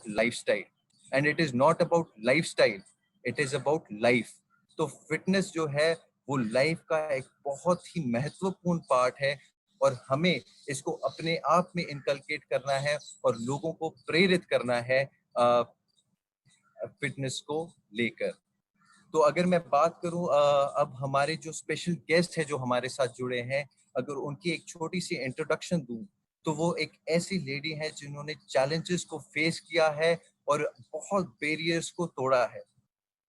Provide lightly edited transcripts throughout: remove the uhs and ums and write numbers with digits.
Lifestyle, and it is not about lifestyle, it is about life. तो fitness जो है वो लाइफ का एक बहुत ही महत्वपूर्ण पार्ट है, और हमें इसको अपने आप में इनकलकेट करना है और लोगों को प्रेरित करना है फिटनेस को लेकर। तो अगर मैं बात करूं, अब हमारे जो स्पेशल गेस्ट है जो हमारे साथ जुड़े हैं, अगर उनकी एक छोटी सी इंट्रोडक्शन दूं, तो वो एक ऐसी लेडी है जिन्होंने चैलेंजेस को फेस किया है और बहुत बैरियर्स को तोड़ा है।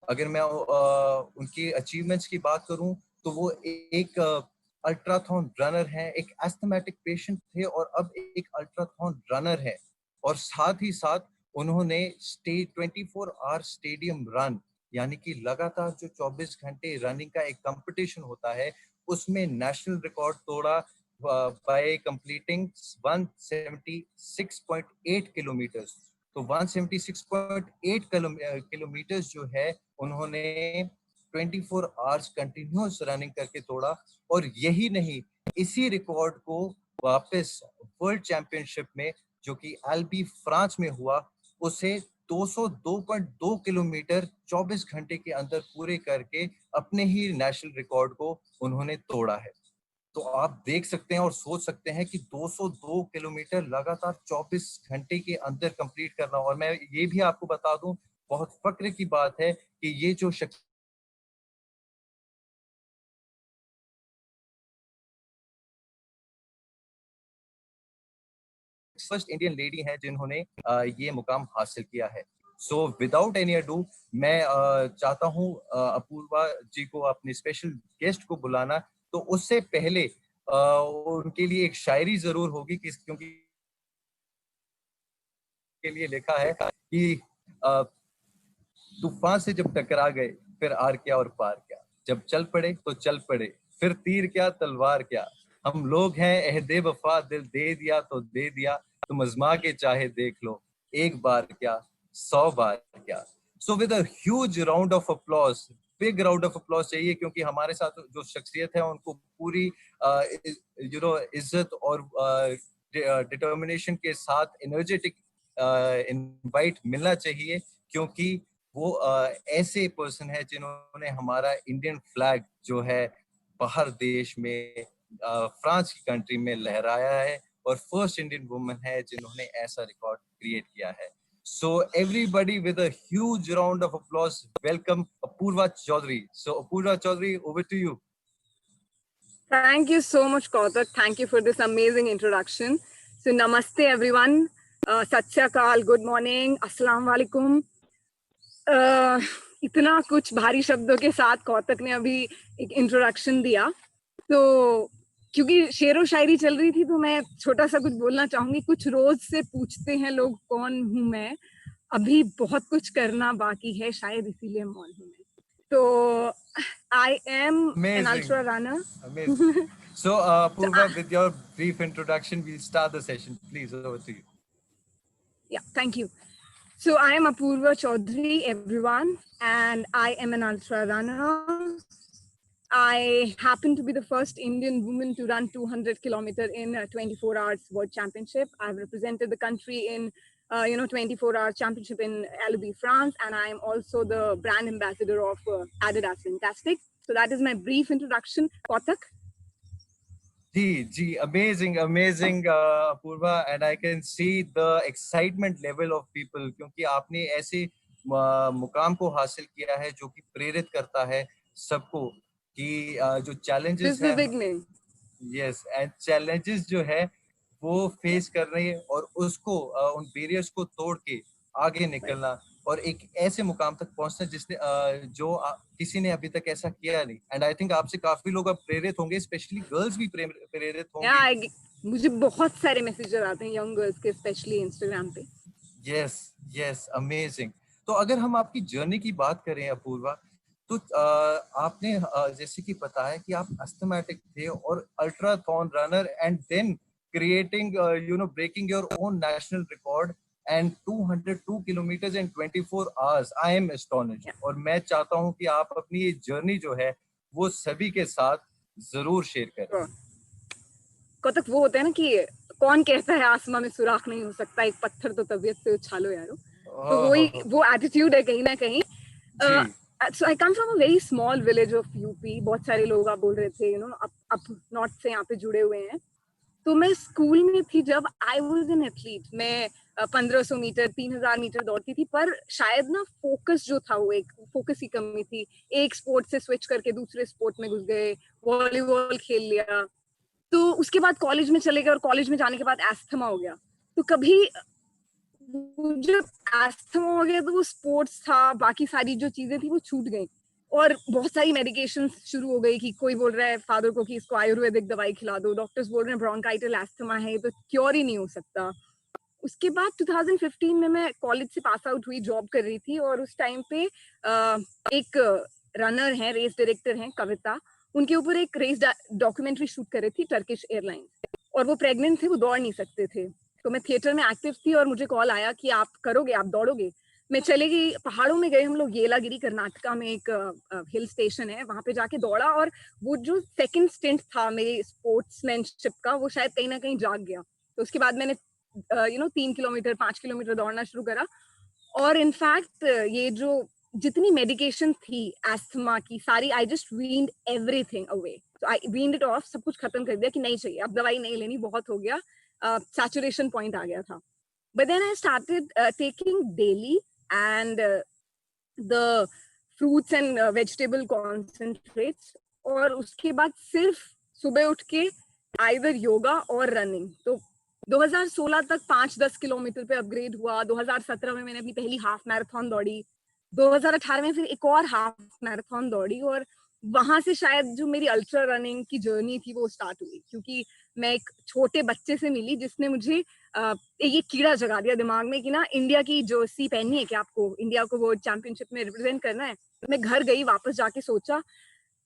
अगर मैं उनकी अचीवमेंट्स की बात करूं, तो वो एक अल्ट्राथॉन रनर है, एक एस्थमेटिक पेशेंट थे और अब एक अल्ट्राथॉन रनर है। और साथ ही साथ उन्होंने 24 आवर स्टेडियम रन, यानी कि लगातार जो 24 घंटे रनिंग का एक कंपटीशन होता है, उसमें नेशनल रिकॉर्ड तोड़ा बाय कंप्लीटिंग 176.8 किलोमीटर्स। तो 176.8 किलोमीटर्स जो है उन्होंने 24 आवर्स कंटिन्यूस रनिंग करके तोड़ा। और यही नहीं, इसी रिकॉर्ड को वापस वर्ल्ड चैंपियनशिप में, जो कि एल्बी फ्रांस में हुआ, उसे 202.2 किलोमीटर 24 घंटे के अंदर पूरे करके अपने ही नेशनल रिकॉर्ड को उन्होंने तोड़ा है। तो आप देख सकते हैं और सोच सकते हैं कि 202 किलोमीटर लगातार 24 घंटे के अंदर कंप्लीट करना। और मैं ये भी आपको बता दूं, बहुत फक्र की बात है कि ये जो शख्स फर्स्ट इंडियन लेडी हैं जिन्होंने ये मुकाम हासिल किया है। सो विदाउट एनी अडू, मैं चाहता हूं अपूर्वा जी को अपने स्पेशल गेस्ट को बुलाना। तो उससे पहले उनके लिए एक शायरी जरूर होगी, क्योंकि के लिए लिखा है कि तूफान से जब टकरा गए फिर आर क्या और पार क्या, जब चल पड़े तो चल पड़े फिर तीर क्या तलवार क्या, हम लोग हैं अहदे वफा दिल दे दिया तो दे दिया, तुम अजमा के चाहे देख लो एक बार क्या 100 बार क्या। So with a huge round of applause, big round of applause चाहिए, क्योंकि हमारे साथ जो शख्सियत है उनको पूरी इज्जत और डिटर्मिनेशन के साथ एनर्जेटिक इनवाइट मिलना चाहिए, क्योंकि वो ऐसे पर्सन है जिन्होंने हमारा इंडियन फ्लैग जो है बाहर देश में फ्रांस की कंट्री में लहराया है, और फर्स्ट इंडियन वुमन है जिन्होंने ऐसा रिकॉर्ड क्रिएट किया है। So everybody with a huge round of applause, welcome Apurva Chaudhary. So Apurva Chaudhary, over to you. Thank you so much, Kautak. Thank you for this amazing introduction. So namaste everyone. Sat Sri Akal, good morning, Assalamu alaikum. इतना कुछ भारी शब्दों के साथ कौतक ने अभी एक introduction दिया, तो क्योंकि शेरो शायरी चल रही थी तो मैं छोटा सा कुछ बोलना चाहूंगी। कुछ रोज से पूछते हैं लोग कौन हूं मैं, अभी बहुत कुछ करना बाकी है, शायद इसीलिए मौन हूं मैं। तो I am an ultra runner. Amazing. So Apurva, with your brief introduction, we'll start the session. Please, over to you. Yeah, thank you. So I am Apurva Chaudhary, everyone, and I am an ultra runner. I happen to be the first Indian woman to run 200 kilometers in a 24 hours World Championship. I've represented the country in 24 hour championship in Albi, France, and I am also the brand ambassador of Adidas Fantastic. So that is my brief introduction. Kautak. Ji, amazing, amazing, Apurva, and I can see the excitement level of people, क्योंकि आपने ऐसे मुकाम को हासिल किया है जो कि प्रेरित करता है सबको कि जो चैलेंजेस है, यस, एंड चैलेंजेस जो है वो फेस कर रही है और उसको उन बैरियर्स को तोड़ के आगे निकलना और एक ऐसे मुकाम तक पहुंचना जिसने जो किसी ने अभी तक ऐसा किया नहीं। एंड आई थिंक आपसे काफी लोग अब प्रेरित होंगे, स्पेशली गर्ल्स भी प्रेरित होंगे। मुझे बहुत सारे मैसेजेस आते हैं यंग गर्ल्स के, स्पेशली इंस्टाग्राम पे। Yes yes, amazing. तो अगर हम आपकी जर्नी की बात करें अपूर्वा, तो आपने जैसे कि बताया कि आप अस्थमैटिक थे और ultrathon runner, and then creating breaking your own national record and 202 kilometres in 24 hours. I am astonished. और मैं चाहता हूं कि आप अपनी ये जर्नी जो है वो सभी के साथ जरूर शेयर करें। कौतक, वो होता है ना कि कौन कहता है आसमां में सुराख नहीं हो सकता, एक पत्थर तो तबीयत से उछालो यारो। तो वो एटीट्यूड है कहीं ना कहीं। So I come from a very small village of UP. बहुत सारे लोग आप बोल रहे थे, आप नॉर्थ से यहाँ पे जुड़े हुए हैं। तो मैं स्कूल में थी जब आई वॉज एन एथलीट। मैं 1500 मीटर 3000 मीटर दौड़ती थी, पर शायद ना फोकस जो था वो एक फोकस की कमी थी। एक स्पोर्ट से स्विच करके दूसरे स्पोर्ट में घुस गए, वॉलीबॉल खेल लिया, तो उसके बाद कॉलेज में चले गए और कॉलेज में जाने के बाद एस्थमा हो गया। तो कभी जब एस्थमा हो गया तो वो स्पोर्ट्स था, बाकी सारी जो चीजें थी वो छूट गई और बहुत सारी मेडिकेशन शुरू हो गई कि कोई बोल रहा है फादर को कि इसको आयुर्वेदिक दवाई खिला दो, डॉक्टर्स बोल रहे हैं ब्रोंकाइटिल एस्थमा है, ये तो क्योर ही नहीं हो सकता। उसके बाद 2015 में मैं कॉलेज से पास आउट हुई, जॉब कर रही थी और उस टाइम पे एक रनर है, रेस डायरेक्टर हैं कविता, उनके ऊपर एक रेस डॉक्यूमेंट्री शूट कर रही थी टर्किश एयरलाइंस, और वो प्रेग्नेंट थे, वो दौड़ नहीं सकते थे। तो मैं थिएटर में एक्टिव थी और मुझे कॉल आया कि आप करोगे, आप दौड़ोगे। मैं चले गई, पहाड़ों में गए हम लोग, येलागिरी कर्नाटका में एक हिल स्टेशन है, वहां पे जाके दौड़ा और वो जो सेकंड स्टिंट था मेरी स्पोर्ट्समैनशिप का वो शायद कहीं ना कहीं जाग गया। तो उसके बाद मैंने 3 किलोमीटर 5 किलोमीटर दौड़ना शुरू करा। और इनफैक्ट ये जो जितनी मेडिकेशन थी एस्थमा की सारी, आई जस्ट वीन्ड एवरीथिंग अवे, तो आई वीन्ड इट ऑफ, सब कुछ खत्म कर दिया कि नहीं चाहिए, अब दवाई नहीं लेनी, बहुत हो गया, सैचुरेशन पॉइंट आ गया था। But then I started taking daily and the fruits and vegetable concentrates, और उसके बाद सिर्फ सुबह उठ के आइदर योगा और रनिंग। तो 2016 तक 5-10 किलोमीटर पे अपग्रेड हुआ। 2017 में मैंने अपनी पहली हाफ मैराथन दौड़ी, 2018 में फिर एक और हाफ मैराथन दौड़ी, और वहां से शायद जो मेरी अल्ट्रा रनिंग की जर्नी थी वो स्टार्ट हुई, क्योंकि मैं एक छोटे बच्चे से मिली जिसने मुझे ये कीड़ा जगा दिया दिमाग में कि ना इंडिया की जर्सी पहननी है कि आपको इंडिया को वर्ल्ड चैंपियनशिप में रिप्रेजेंट करना है। मैं घर गई, वापस जाके सोचा,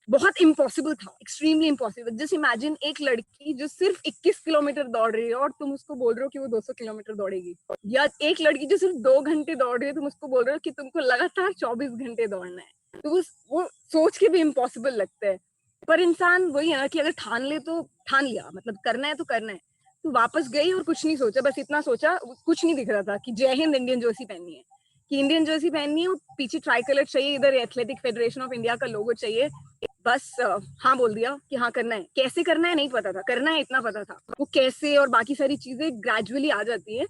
बहुत इम्पॉसिबल था, एक्सट्रीमली इम्पॉसिबल। जस्ट इमेजिन एक लड़की जो सिर्फ 21 किलोमीटर दौड़ रही है और तुम उसको बोल रहे हो कि वो 200 किलोमीटर दौड़ेगी, या एक लड़की जो सिर्फ 2 घंटे दौड़ रही है, तुम उसको बोल रहे हो कि तुमको लगातार 24 घंटे दौड़ना है। तो वो सोच के भी इम्पॉसिबल लगता है। पर इंसान वही है ना कि अगर ठान ले तो ठान लिया, मतलब करना है तो करना है। तो वापस गई और कुछ नहीं सोचा, बस इतना सोचा, कुछ नहीं दिख रहा था, कि जय हिंद इंडियन जर्सी पहननी है, कि इंडियन जर्सी पहननी है, पीछे ट्राई कलर चाहिए, इधर एथलेटिक फेडरेशन ऑफ इंडिया का लोगो चाहिए। बस हाँ बोल दिया कि हाँ करना है। कैसे करना है नहीं पता था, करना है इतना पता था, वो कैसे और बाकी सारी चीजें ग्रेजुअली आ जाती है।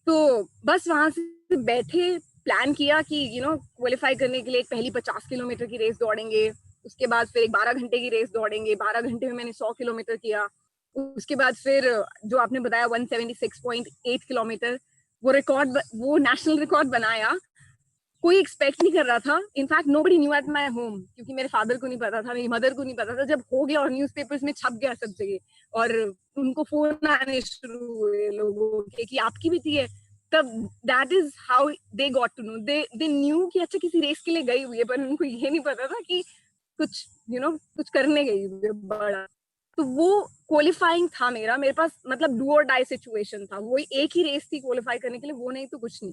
तो बस वहां से बैठे प्लान किया कि क्वालिफाई करने के लिए एक पहली 50 किलोमीटर की रेस दौड़ेंगे, उसके बाद फिर एक 12 घंटे की रेस दौड़ेंगे, 12 घंटे में मैंने 100 किलोमीटर किया। उसके बाद फिर जो आपने बताया 176.8 किलोमीटर, वो रिकॉर्ड, वो नेशनल रिकॉर्ड बनाया। कोई एक्सपेक्ट नहीं कर रहा था, in fact nobody knew at my home, क्योंकि मेरे फादर को नहीं पता था, मेरी मदर को नहीं पता था। जब हो गया और न्यूज़पेपर्स में छप गया सब जगह और उनको फोन आने शुरू हुए लोगों के कि आपकी भी थी है, तब that is how they got to know, they knew कि अच्छा किसी रेस के लिए गई हुई है, पर उनको ये नहीं पता था कि कुछ कुछ करने गई हुई है बड़ा। तो वो क्वालिफाइंग था मेरे पास, मतलब डू और डाई सिचुएशन था, वो एक ही रेस थी क्वालिफाई करने के लिए, वो नहीं तो कुछ नहीं।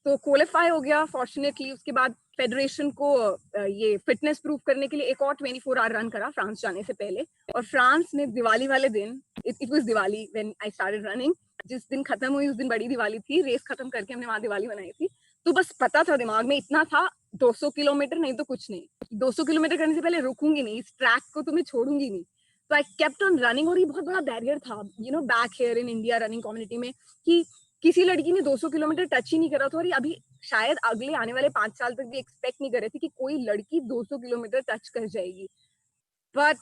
तो क्वालिफाई हो गया फॉर्चुनेटली। उसके बाद फेडरेशन को ये फिटनेस प्रूव करने के लिए एक और 24 आवर रन करा फ्रांस जाने से पहले, और फ्रांस में दिवाली वाले दिन, it was Diwali when I started running, जिस दिन खत्म हुई उस दिन बड़ी दिवाली थी, रेस खत्म करके हमने वहां दिवाली बनाई थी। तो बस पता था दिमाग में इतना था, 200 किलोमीटर नहीं तो कुछ नहीं, 200 किलोमीटर करने से पहले रुकूंगी नहीं, इस ट्रैक को तो मैं छोड़ूंगी नहीं। तो आई केप्ट ऑन रनिंग, और ये बहुत बड़ा बैरियर था back here in India running community में, कि किसी लड़की ने 200 किलोमीटर टच ही नहीं करा था, और अभी शायद अगले आने वाले 5 साल तक भी एक्सपेक्ट नहीं कर रहे थे कि कोई लड़की 200 किलोमीटर टच कर जाएगी। But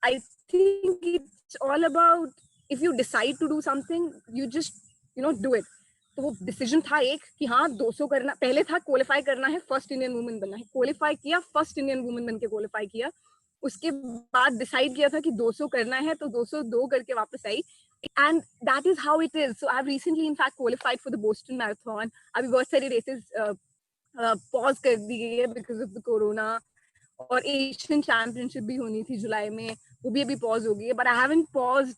I think it's all about, if you decide to do something, you just do it. तो वो डिसीजन था एक कि हाँ 200 करना, पहले था क्वालिफाई करना है, फर्स्ट इंडियन वुमेन बनना है, क्वालिफाई किया, फर्स्ट इंडियन वुमेन बन के क्वालिफाई किया। उसके बाद डिसाइड किया था कि 200 करना है, तो 202 करके वापस आई, and that is how it is. So I've recently in fact qualified for the Boston Marathon. अभी बहुत सारी रेसेस पॉज कर दी गई है बिकॉज ऑफ द कोरोना, और एशियन चैंपियनशिप भी होनी थी जुलाई में, वो भी अभी पॉज हो गई है। But I haven't paused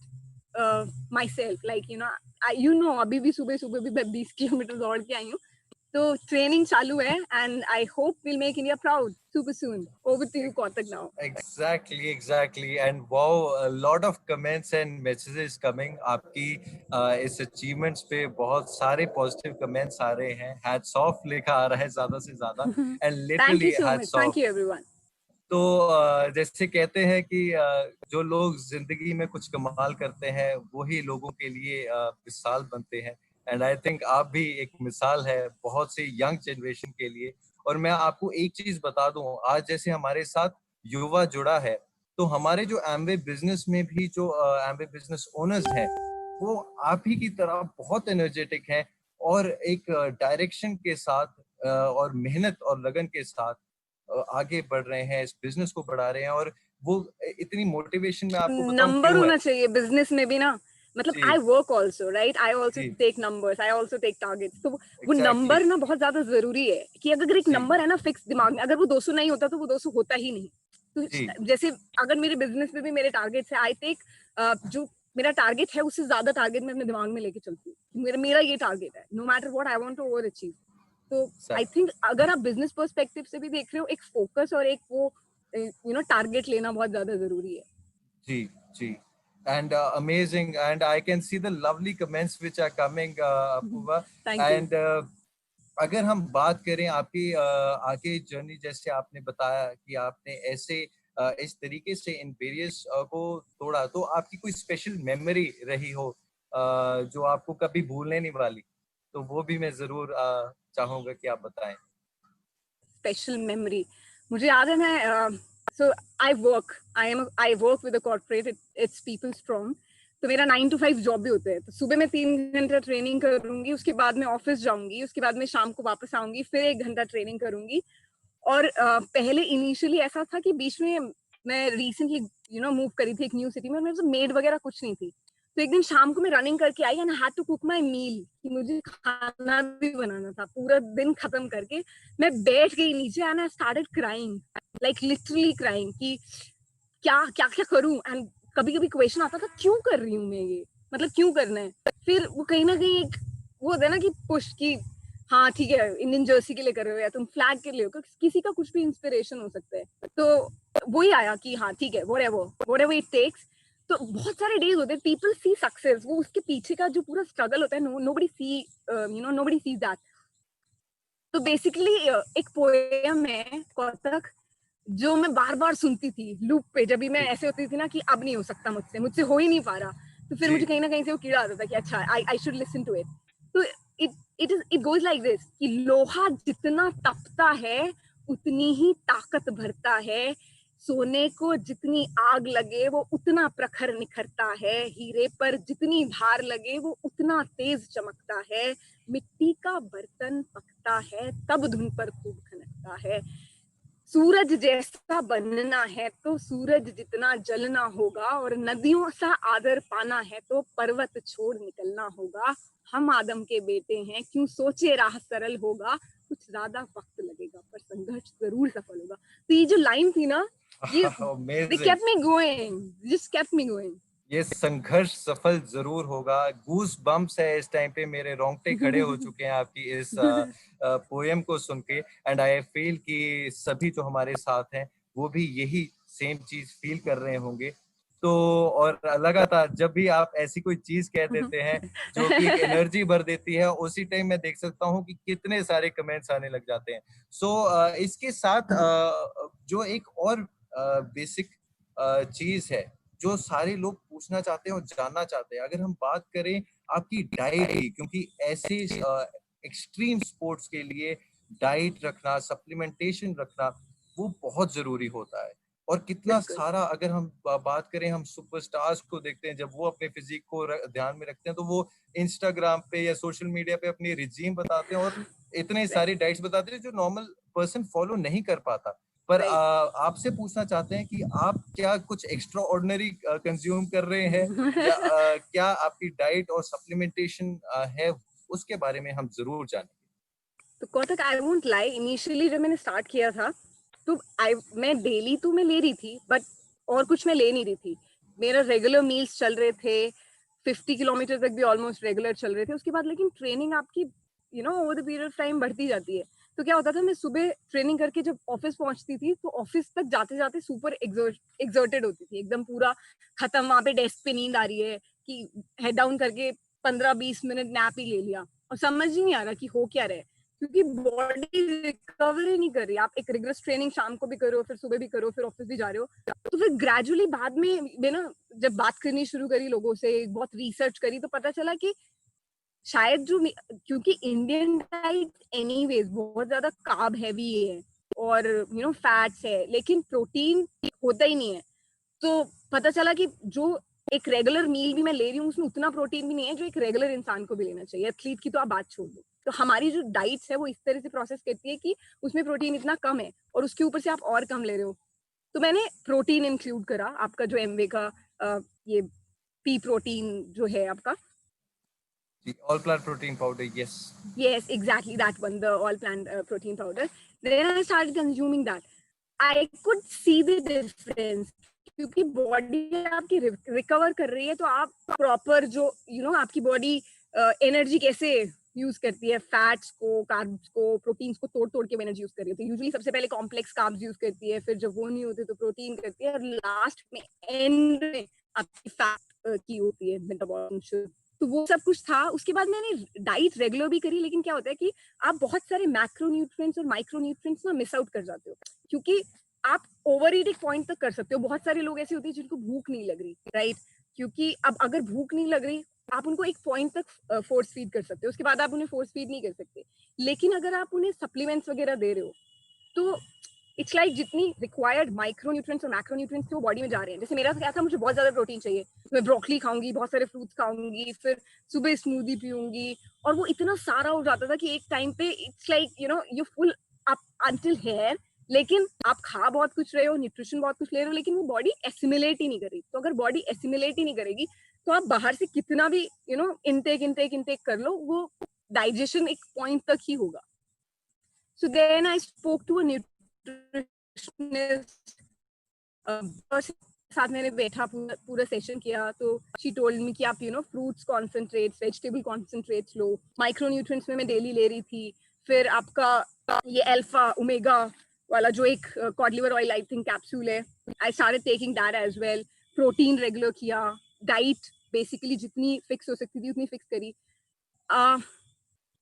my self, like अभी भी सुबह सुबह भी 20 किलोमीटर दौड़ के आई हूँ। तो ट्रेनिंग चालू है and I hope we'll make India proud super soon. Over to you, Kotak, now. Exactly. And wow, a lot of comments and messages coming. आपकी इस achievements पे बहुत सारे positive comments आ रहे हैं. Hats off लिखा आ रहा है ज़्यादा से ज़्यादा. And Thank you literally so much. hats off. Thank you, everyone. तो जैसे कहते हैं कि जो लोग जिंदगी में कुछ कमाल करते हैं वही लोगों के लिए मिसाल बनते हैं. एंड आई थिंक आप भी एक मिसाल है बहुत से यंग जनरेशन के लिए. और मैं आपको एक चीज बता दूं, आज जैसे हमारे साथ युवा जुड़ा है, तो हमारे जो एम्वे बिजनेस में भी जो एम्वे बिजनेस ओनर्स हैं वो आप ही की तरह बहुत एनर्जेटिक हैं और एक डायरेक्शन के साथ और मेहनत और लगन के साथ आगे बढ़ रहे हैं, इस बिजनेस को बढ़ा रहे हैं. और वो इतनी मोटिवेशन में आपको बताऊं नंबर क्यों होना है. चाहिए बिजनेस में भी ना. मतलब जी I work also, right, I also जी take numbers, I also take targets. तो वो एग्जैक्टली नंबर ना बहुत ज्यादा जरूरी है कि अगर एक जी नंबर है ना फिक्स दिमाग में, अगर वो 200 नहीं होता तो वो 200 होता ही नहीं. जी तो जैसे अगर मेरे बिजनेस में भी मेरे टारगेट्स है, आई टेक जो मेरा टारगेट है उससे ज्यादा टारगेट मैं अपने दिमाग में लेके चलती हूँ. मेरा ये टारगेट है, no matter what I want to over achieve. तो आई थिंक अगर आप बिजनेस पर्सपेक्टिव से भी देख रहे हो, एक फोकस और एक वो टारगेट लेना बहुत ज्यादा जरूरी है. जी जी. And amazing, and I can see the lovely comments which are coming, Apurva. Thank you. And अगर हम बात करें आपकी आगे जर्नी, जैसे आपने बताया कि आपने ऐसे इस तरीके से इन वेरियस को तोड़ा, तो आपकी कोई स्पेशल मेमोरी रही हो जो आपको कभी भूलने नहीं वाली, तो वो भी मैं जरूर चाहूंगा कि आप बताएं. स्पेशल मेमोरी मुझे याद है, मैं so I work with a corporate, it's people strong. तो मेरा 9 to 5 जॉब भी होते हैं. तो सुबह मैं 3 घंटा ट्रेनिंग करूंगी, उसके बाद मैं ऑफिस जाऊंगी, उसके बाद मैं शाम को वापस आऊंगी, फिर 1 घंटा ट्रेनिंग करूंगी. और पहले इनिशियली ऐसा था कि बीच में मैं रिसेंटली मूव करी थी एक न्यू सिटी में, मेरे पास मेड वगैरह कुछ नहीं थी. तो एक दिन शाम को मैं रनिंग करके आई and had to cook my meal, कि मुझे खाना भी बनाना था. पूरा दिन खत्म करके मैं बैठ गई नीचे and I started crying, like literally crying कि क्या क्या क्या करूं. एंड कभी कभी क्वेश्चन आता था क्यों कर रही हूँ मैं ये, मतलब क्यों करना है. फिर वो कहीं ना कहीं एक वो होता है ना कि पुश की हाँ ठीक है इंडियन जर्सी के लिए कर रहे हो या तुम फ्लैग के लिए हो, किसी का कुछ भी इंस्पिरेशन हो सकता है. तो वही आया कि हाँ ठीक है व्हाटएवर इट टेक्स. तो बहुत सारे डेज होते हैं, पीपल सी सक्सेस, वो उसके पीछे का जो पूरा स्ट्रगल होता है नोबडी सीज दैट. तो बेसिकली एक पोएम है कौतक जो मैं बार बार सुनती थी लूप पे, जब भी मैं ऐसे होती थी ना कि अब नहीं हो सकता मुझसे हो ही नहीं पा रहा. तो फिर मुझे कहीं ना कहीं से वो कीड़ा आता था कि अच्छा I should listen to it. तो इट गोज लाइक दिस कि लोहा जितना तपता है उतनी ही ताकत भरता है, सोने को जितनी आग लगे वो उतना प्रखर निखरता है, हीरे पर जितनी धार लगे वो उतना तेज चमकता है, मिट्टी का बर्तन पकता है तब धुन पर खूब खनकता है, सूरज जैसा बनना है तो सूरज जितना जलना होगा, और नदियों सा आदर पाना है तो पर्वत छोड़ निकलना होगा. हम आदम के बेटे हैं, क्यों सोचे राह सरल होगा, कुछ ज्यादा वक्त लगेगा पर संघर्ष जरूर सफल होगा. तो ये जो लाइन थी ना, ये they kept me going, just kept me going. ये संघर्ष सफल जरूर होगा. गूस बम्प्स है इस टाइम पे, मेरे रोंगटे खड़े हो चुके हैं आपकी इस पोएम को सुन के. एंड आई फील कि सभी जो हमारे साथ हैं वो भी यही सेम चीज फील कर रहे होंगे. तो और लगातार जब भी आप ऐसी कोई चीज कह देते हैं जो कि एक एनर्जी भर देती है, उसी टाइम मैं देख सकता हूँ कि कितने सारे कमेंट्स आने लग जाते हैं. सो इसके साथ जो एक और बेसिक चीज है जो सारे लोग पूछना चाहते हैं और जानना चाहते हैं, अगर हम बात करें आपकी डाइट की, क्योंकि ऐसे एक्सट्रीम स्पोर्ट्स के लिए डाइट रखना, सप्लीमेंटेशन रखना वो बहुत जरूरी होता है. और कितना सारा अगर हम बात करें, हम सुपरस्टार्स को देखते हैं जब वो अपने फिजिक को ध्यान में रखते हैं तो वो इंस्टाग्राम पे या सोशल मीडिया पे अपनी रिजीम बताते हैं और इतने सारी डाइट्स बताते हैं जो नॉर्मल पर्सन फॉलो नहीं कर पाता. पर आपसे पूछना चाहते हैं कि आप क्या कुछ एक्स्ट्रा ऑर्डिनरी कंज्यूम कर रहे हैं या क्या आपकी डाइट और सप्लीमेंटेशन है, उसके बारे में हम जरूर जानेंगे. तो कौतक आई वोंट लाई, इनिशियली जब मैंने स्टार्ट किया था तो मैं डेली तो मैं ले रही थी, बट और कुछ मैं ले नहीं रही थी. मेरा रेगुलर मील्स चल रहे थे, 50 किलोमीटर तक भी ऑलमोस्ट रेगुलर चल रहे थे. उसके बाद लेकिन ट्रेनिंग आपकी over the period of time बढ़ती जाती है। तो क्या होता था, मैं सुबह ट्रेनिंग करके जब ऑफिस पहुंचती थी तो ऑफिस तक जाते जाते सुपर एग्जर्टेड होती थी, एकदम पूरा खत्म। वहां पे डेस्क पे नींद आ रही है कि हेड डाउन करके 15-20 मिनट नैप ही ले लिया, और समझ ही नहीं आ रहा कि हो क्या रहा है, क्योंकि बॉडी रिकवर ही नहीं कर रही। आप एक रिगरस ट्रेनिंग शाम को भी करो, फिर सुबह भी करो, फिर ऑफिस भी जा रहे हो, तो फिर ग्रेजुअली बाद में मैं ना जब बात करनी शुरू करी लोगों से, बहुत रिसर्च करी, तो पता चला कि शायद क्योंकि इंडियन डाइट एनीवेज बहुत ज्यादा कार्ब हैवी है और फैट्स है, लेकिन प्रोटीन होता ही नहीं है। तो पता चला कि जो एक रेगुलर मील भी मैं ले रही हूँ उसमें उतना प्रोटीन भी नहीं है जो एक रेगुलर इंसान को भी लेना चाहिए। एथलीट की तो आप बात छोड़ दो। तो हमारी जो डाइट्स है वो इस तरह से प्रोसेस करती है कि उसमें प्रोटीन इतना कम है और उसके ऊपर से आप और कम ले रहे हो। तो मैंने प्रोटीन इंक्लूड करा, आपका जो एमवे का ये पी प्रोटीन जो है आपका, all plant protein powder, yes. Yes, exactly that one, the all plant protein powder. Then I started consuming that. I could see the difference क्योंकि बॉडी आपकी रिकवर कर रही है, तो आप प्रॉपर जो आपकी बॉडी एनर्जी कैसे यूज करती है, फैट्स को, कार्ब्स को, प्रोटीन्स को तोड़ तोड़ के एनर्जी यूज कर रही है। तो यूजुअली सबसे पहले कॉम्प्लेक्स कार्ब्स यूज करती है, फिर जब वो नहीं होते तो प्रोटीन करती है, और लास्ट में एंड में आपकी फैट की होती है मेटाबॉलिज्म। तो वो सब कुछ था। उसके बाद मैंने डाइट रेगुलर भी करी, लेकिन क्या होता है कि आप बहुत सारे मैक्रोन्यूट्रिएंट्स और माइक्रोन्यूट्रिएंट्स ना मिस आउट कर जाते हो, क्योंकि आप ओवर ईट एक पॉइंट तक कर सकते हो। बहुत सारे लोग ऐसे होते हैं जिनको भूख नहीं लग रही, राइट? क्योंकि अब अगर भूख नहीं लग रही, आप उनको एक पॉइंट तक फोर्स फीड कर सकते हो, उसके बाद आप उन्हें फोर्स फीड नहीं कर सकते। लेकिन अगर आप उन्हें सप्लीमेंट्स वगैरह दे रहे हो तो इट्स लाइक जितनी रिक्वायर्ड माइक्रोन्यूट्रिएंट्स और मैक्रोन्यूट्रिएंट्स वो बॉडी में जा रहे हैं। जैसे मेरा तो क्या था, मुझे बहुत ज्यादा प्रोटीन चाहिए, मैं ब्रोकली खाऊंगी, बहुत सारे फ्रूट्स खाऊंगी, फिर सुबह स्मूदी पीऊंगी, और वो इतना सारा हो जाता था कि एक टाइम पे it's like you full up until here. लेकिन आप खा बहुत कुछ रहे हो, न्यूट्रिशन बहुत कुछ ले रहे हो, लेकिन वो बॉडी एसिमिलेट ही नहीं कर रही। तो अगर बॉडी एसिमिलेट ही नहीं करेगी तो आप बाहर से कितना भी इनटेक कर लो, वो डाइजेशन एक पॉइंट तक ही होगा। So then I spoke to a nutritionist, साथ मैंने बैठा, पूरा सेशन किया। तो शी टोल्ड मी कि आप फ्रूट्स कॉन्सेंट्रेट्स, वेजिटेबल कॉन्सेंट्रेट्स लो। माइक्रोन्यूट्रिएंट्स में मैं डेली ले रही थी। फिर आपका ये अल्फा ओमेगा वाला जो एक cod liver oil I think capsule है, I started taking that as well. Protein regular किया, डाइट बेसिकली जितनी फिक्स हो सकती थी उतनी फिक्स करी।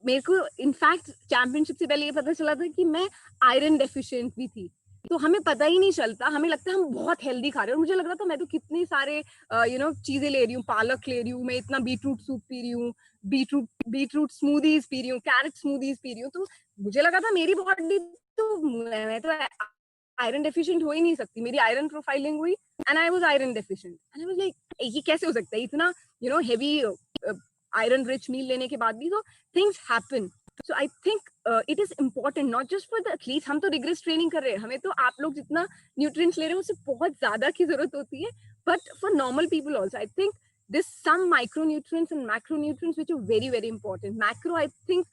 मेरे को इनफैक्ट चैंपियनशिप से पहले ये पता चला था कि मैं आयरन डेफिशिएंट भी थी। तो हमें पता ही नहीं चलता, हमें लगता है हम बहुत हेल्दी खा रहे हैं, और मुझे लग रहा था मैं तो कितने सारे चीजें ले रही हूँ, पालक ले रही हूँ, मैं इतना बीटरूट सूप पी रही हूँ, बीटरूट स्मूदीज पी रही हूँ, कैरेट स्मूदीज पी रही हूँ। तो मुझे लगा था मेरी बॉडी तो, मैं तो आयरन डेफिशिएंट हो ही नहीं सकती। मेरी आयरन प्रोफाइलिंग हुई and I was iron deficient, and I was like ये कैसे हो सकता है, इतना हेवी आयरन रिच मील लेने के बाद भी। तो things happen. So I think it is important not just for the athletes. हम तो रिग्रेस ट्रेनिंग कर रहे हैं, हमें तो आप लोग जितना न्यूट्रिएंट्स ले रहे हैं उससे बहुत ज्यादा की जरूरत होती है, but for normal people also I think there's some micronutrients and macronutrients which are very very important. Macro, I think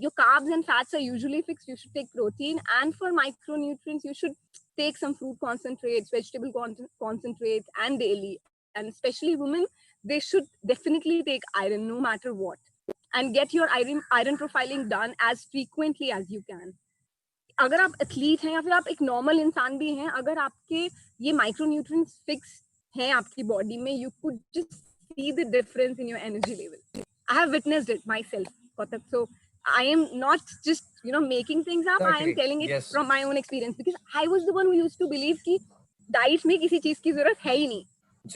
your carbs and fats are usually fixed, you should take protein, and for micronutrients you should take some fruit concentrates, vegetable concentrates, and daily. And especially women, they should definitely take iron no matter what, and get your iron profiling done as frequently as you can. अगर आप athlete हैं या फिर आप एक normal इंसान भी हैं, अगर आपके ये माइक्रोन्यूट्रिएंट्स फिक्स हैं आपकी बॉडी में, you could just see the difference in your energy level. I have witnessed it myself, Kautak. So I am not just making things up. Exactly. I am telling it Yes. from my own experience, because I was the one who used to believe कि diet में किसी चीज की जरूरत है ही नहीं।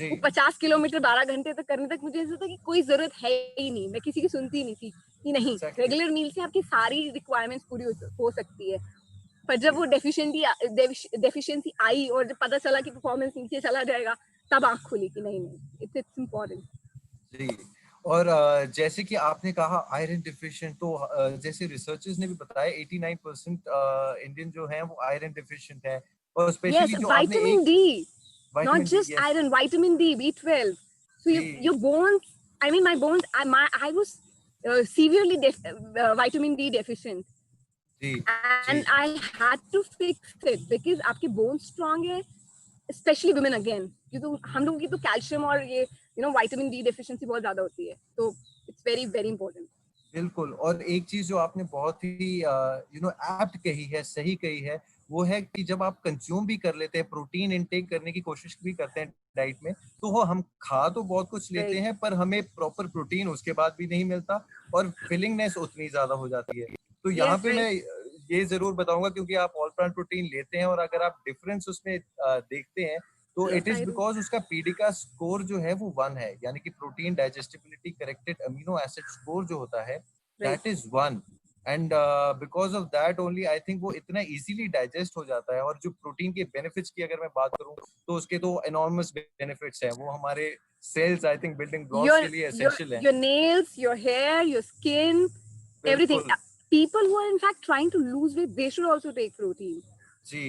वो 50 kilometre 12 घंटे तक करने तक मुझे ऐसा था कि कोई जरूरत है ही नहीं, मैं किसी की सुनती नहीं थी कि नहीं, रेगुलर मील से आपकी सारी रिक्वायरमेंट्स पूरी हो सकती है। पर जब वो डेफिशिएंसी आई और जब पता चला कि परफॉर्मेंस नीचे चला जाएगा, तब आंख खुली कि नहीं, इट्स इम्पोर्टेंट। जी, और जैसे कि आपने कहा आयरन डिफिशिएंट, तो जैसे रिसर्चर्स ने भी बताया 89% इंडियन जो हैं वो आयरन डिफिशिएंट है, और स्पेशली जो आपने vitamin D, not just iron, vitamin D, B12. So your bones, I mean my bones, I was severely vitamin D deficient. And I had to fix it because आपके bones strong है, especially women again, क्योंकि हम लोगों की तो calcium और ये vitamin D deficiency बहुत ज्यादा होती है, तो it's very very important. बिल्कुल। और एक चीज जो आपने बहुत ही एप्ट कही है, सही कही है, वो है कि जब आप कंज्यूम भी कर लेते हैं, प्रोटीन इनटेक करने की कोशिश भी करते हैं डाइट में, तो वो हम खा तो बहुत कुछ लेते राइट। हैं पर हमें प्रॉपर प्रोटीन उसके बाद भी नहीं मिलता और फिलिंगनेस उतनी ज्यादा हो जाती है। तो यहाँ यस, पे मैं राइट। ये जरूर बताऊंगा, क्योंकि आप ऑल प्लांट प्रोटीन लेते हैं और अगर आप डिफरेंस उसमें देखते हैं, तो it yes, is I do. Because उसका पीडी का स्कोर जो है वो 1 है, यानी कि protein digestibility corrected amino acid score जो होता है, right. That is 1। And because of that only I think वो इतना इजीली डाइजेस्ट हो जाता है। और जो प्रोटीन के बेनिफिट्स की अगर मैं बात करूं, तो उसके तो एनॉर्मस बेनिफिट्स हैं, वो हमारे cells I think building blocks your के लिए your एसेंशियल हैं। your nails, your hair, your skin, everything. बिल्कुल People who are in fact trying to lose weight, they should also take protein. जी।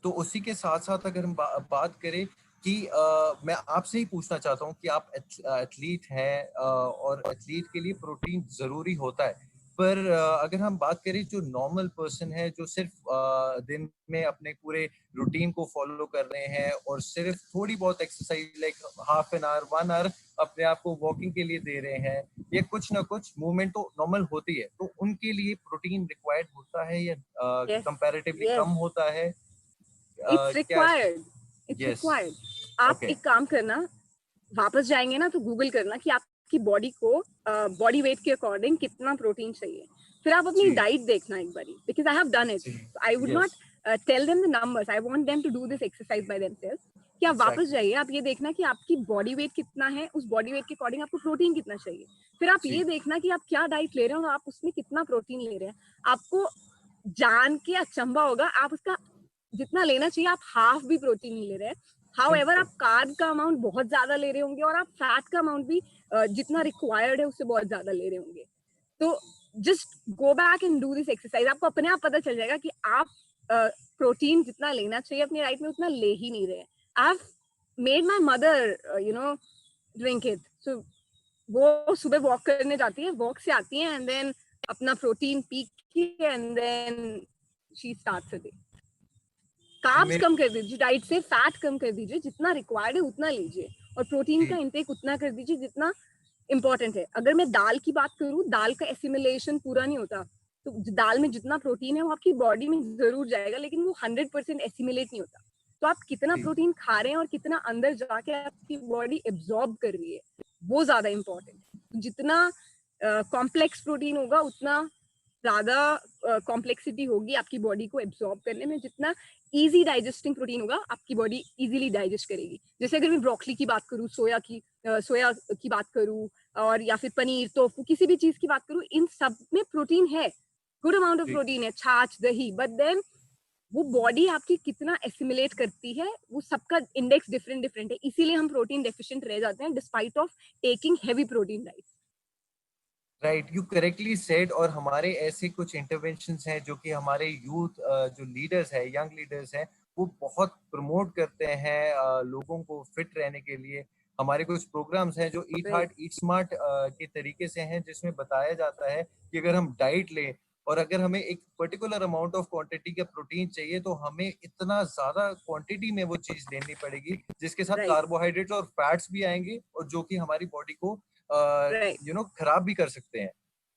तो उसी के साथ साथ अगर हम बात करें कि मैं आपसे ही पूछना चाहता हूँ कि आप एथलीट हैं, और एथलीट के लिए प्रोटीन जरूरी होता है, पर अगर हम बात करें जो नॉर्मल पर्सन है, जो सिर्फ दिन में अपने पूरे रूटीन को फॉलो कर रहे हैं और सिर्फ थोड़ी बहुत exercise like half an hour 1 hour अपने आप को वॉकिंग के लिए दे रहे हैं, ये कुछ ना कुछ मूवमेंट तो नॉर्मल होती है, तो उनके लिए प्रोटीन रिक्वायर्ड होता है या Yes, कंपैरेटिवली yes, कम होता है? it's क्या? required. It's yes. required. आप ओके। एक काम करना, वापस जाएंगे ना तो गूगल करना कि आपकी बॉडी को बॉडी वेट के अकॉर्डिंग कितना प्रोटीन चाहिए। फिर आप अपनी जी डाइट देखना एक बारी, because I have done it. जी। I would not yes. Tell them the numbers, I want them to do this exercise by themselves. कि आप वापस एग्जैक्टली। जाइए, आप ये देखना कि आपकी बॉडी वेट कितना है, उस बॉडी वेट के अकॉर्डिंग आपको प्रोटीन कितना चाहिए। फिर आप ये जी देखना कि आप क्या डाइट ले रहे हैं और आप उसमें कितना प्रोटीन ले रहे हैं। आपको जान के अचंभा होगा, आप उसका जितना लेना चाहिए आप हाफ भी प्रोटीन नहीं ले रहे हैं। हाउएवर आप बिल्कुल। कार्ब का अमाउंट बहुत ज्यादा ले रहे होंगे और आप फैट का अमाउंट भी जितना रिक्वायर्ड है उससे बहुत ज्यादा ले रहे होंगे। तो just go back and do this exercise, आपको अपने आप पता चल जाएगा कि आप प्रोटीन जितना लेना चाहिए अपनी डाइट में उतना ले ही नहीं रहे। I have made my mother drink it. So वो सुबह वॉक करने जाती है, वॉक से आती है एंड देन अपना प्रोटीन पी के and then she starts a day. Carbs मेरे कम कर दीजिए डाइट से, फैट कम कर दीजिए, जितना रिक्वायर्ड है उतना लीजिए, और प्रोटीन का जी इंटेक उतना कर दीजिए जितना इंपॉर्टेंट है। अगर मैं दाल की बात करूँ, दाल का एसिमिलेशन पूरा नहीं होता, तो दाल में जितना प्रोटीन है वो आपकी बॉडी में जरूर जाएगा, लेकिन वो 100% एसिमिलेट नहीं होता। तो आप कितना जी। प्रोटीन खा रहे हैं और कितना अंदर जाके आपकी बॉडी एब्जॉर्ब कर रही है, वो ज्यादा इंपॉर्टेंट है। जितना कॉम्प्लेक्स प्रोटीन होगा उतना ज्यादा कॉम्प्लेक्सिटी होगी आपकी बॉडी को एब्जॉर्ब करने में। जितना इजी डाइजेस्टिंग प्रोटीन होगा आपकी बॉडी इजीली डाइजेस्ट करेगी। जैसे अगर मैं ब्रोकली की बात करूँ, सोया की बात करूँ, और या फिर पनीर, टोफू, किसी भी चीज की बात करूँ, इन सब में प्रोटीन है, good amount of ji protein है, छाछ, दही। बट देन वो बॉडी आपकी कितना एसिमुलेट करती है, वो सबका इंडेक्स डिफरेंट डिफरेंट है, इसीलिए हम प्रोटीन डेफिशिएंट रह जाते हैं despite of taking heavy protein diet. Right, you correctly said. और हमारे ऐसे कुछ इंटरवेंशंस हैं जो कि हमारे यूथ जो लीडर्स हैं, यंग लीडर्स हैं, वो बहुत प्रमोट करते हैं लोगों को फिट रहने के लिए। हमारे कुछ प्रोग्राम्स हैं जो ईट राइट। हार्ट ईट स्मार्ट के तरीके से हैं, जिसमें बताया जाता है कि अगर हम डाइट लें और अगर हमें एक पर्टिकुलर अमाउंट ऑफ क्वांटिटी का प्रोटीन चाहिए, तो हमें इतना ज्यादा क्वांटिटी में वो चीज लेनी पड़ेगी, जिसके साथ राइट। कार्बोहाइड्रेट और फैट्स भी आएंगे, और जो कि हमारी बॉडी को राइट। खराब भी कर सकते हैं।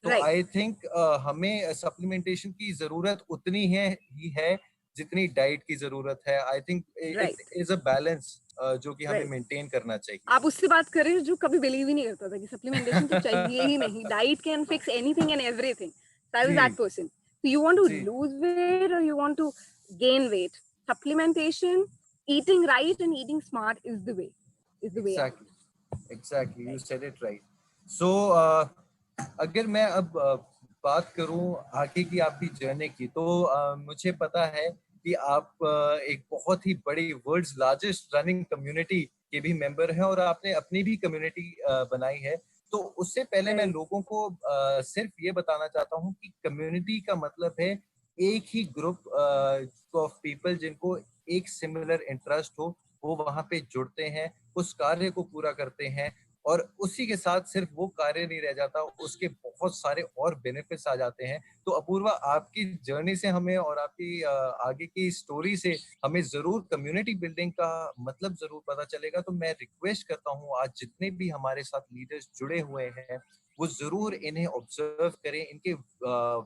तो राइट। आई थिंक हमें सप्लीमेंटेशन की जरूरत उतनी है ही है जितनी डाइट की जरूरत है। I think it right. Is a balance जो कि हमें राइट। मेंटेन करना चाहिए। आप उससे बात कर रहे हो जो कभी बिलीव ही नहीं करता था कि सप्लीमेंटेशन तो चाहिए ही नहीं, diet can fix anything and everything. I was that जी person. So you want to जी। lose weight or you want to gain weight? Supplementation, eating right and eating smart is the way out. Exactly exactly, you Right. Said it right. So अगर मैं अब बात करूं आगे की आपकी journey की, तो मुझे पता है कि आप एक बहुत ही बड़ी वर्ल्ड्स लार्जेस्ट रनिंग कम्युनिटी के भी मेंबर हैं, और आपने अपनी भी कम्युनिटी बनाई है। तो उससे पहले मैं Right. लोगों को सिर्फ ये बताना चाहता हूँ कि कम्युनिटी का मतलब है एक ही ग्रुप ऑफ पीपल जिनको एक सिमिलर इंटरेस्ट हो, वो वहां पे जुड़ते हैं, उस कार्य को पूरा करते हैं, और उसी के साथ सिर्फ वो कार्य नहीं रह जाता, उसके बहुत सारे और बेनिफिट्स आ जाते हैं। तो अपूर्वा, आपकी जर्नी से हमें और आपकी आगे की स्टोरी से हमें जरूर कम्युनिटी बिल्डिंग का मतलब जरूर पता चलेगा। तो मैं रिक्वेस्ट करता हूँ, आज जितने भी हमारे साथ लीडर्स जुड़े हुए हैं, वो जरूर इन्हें ऑब्जर्व करें, इनके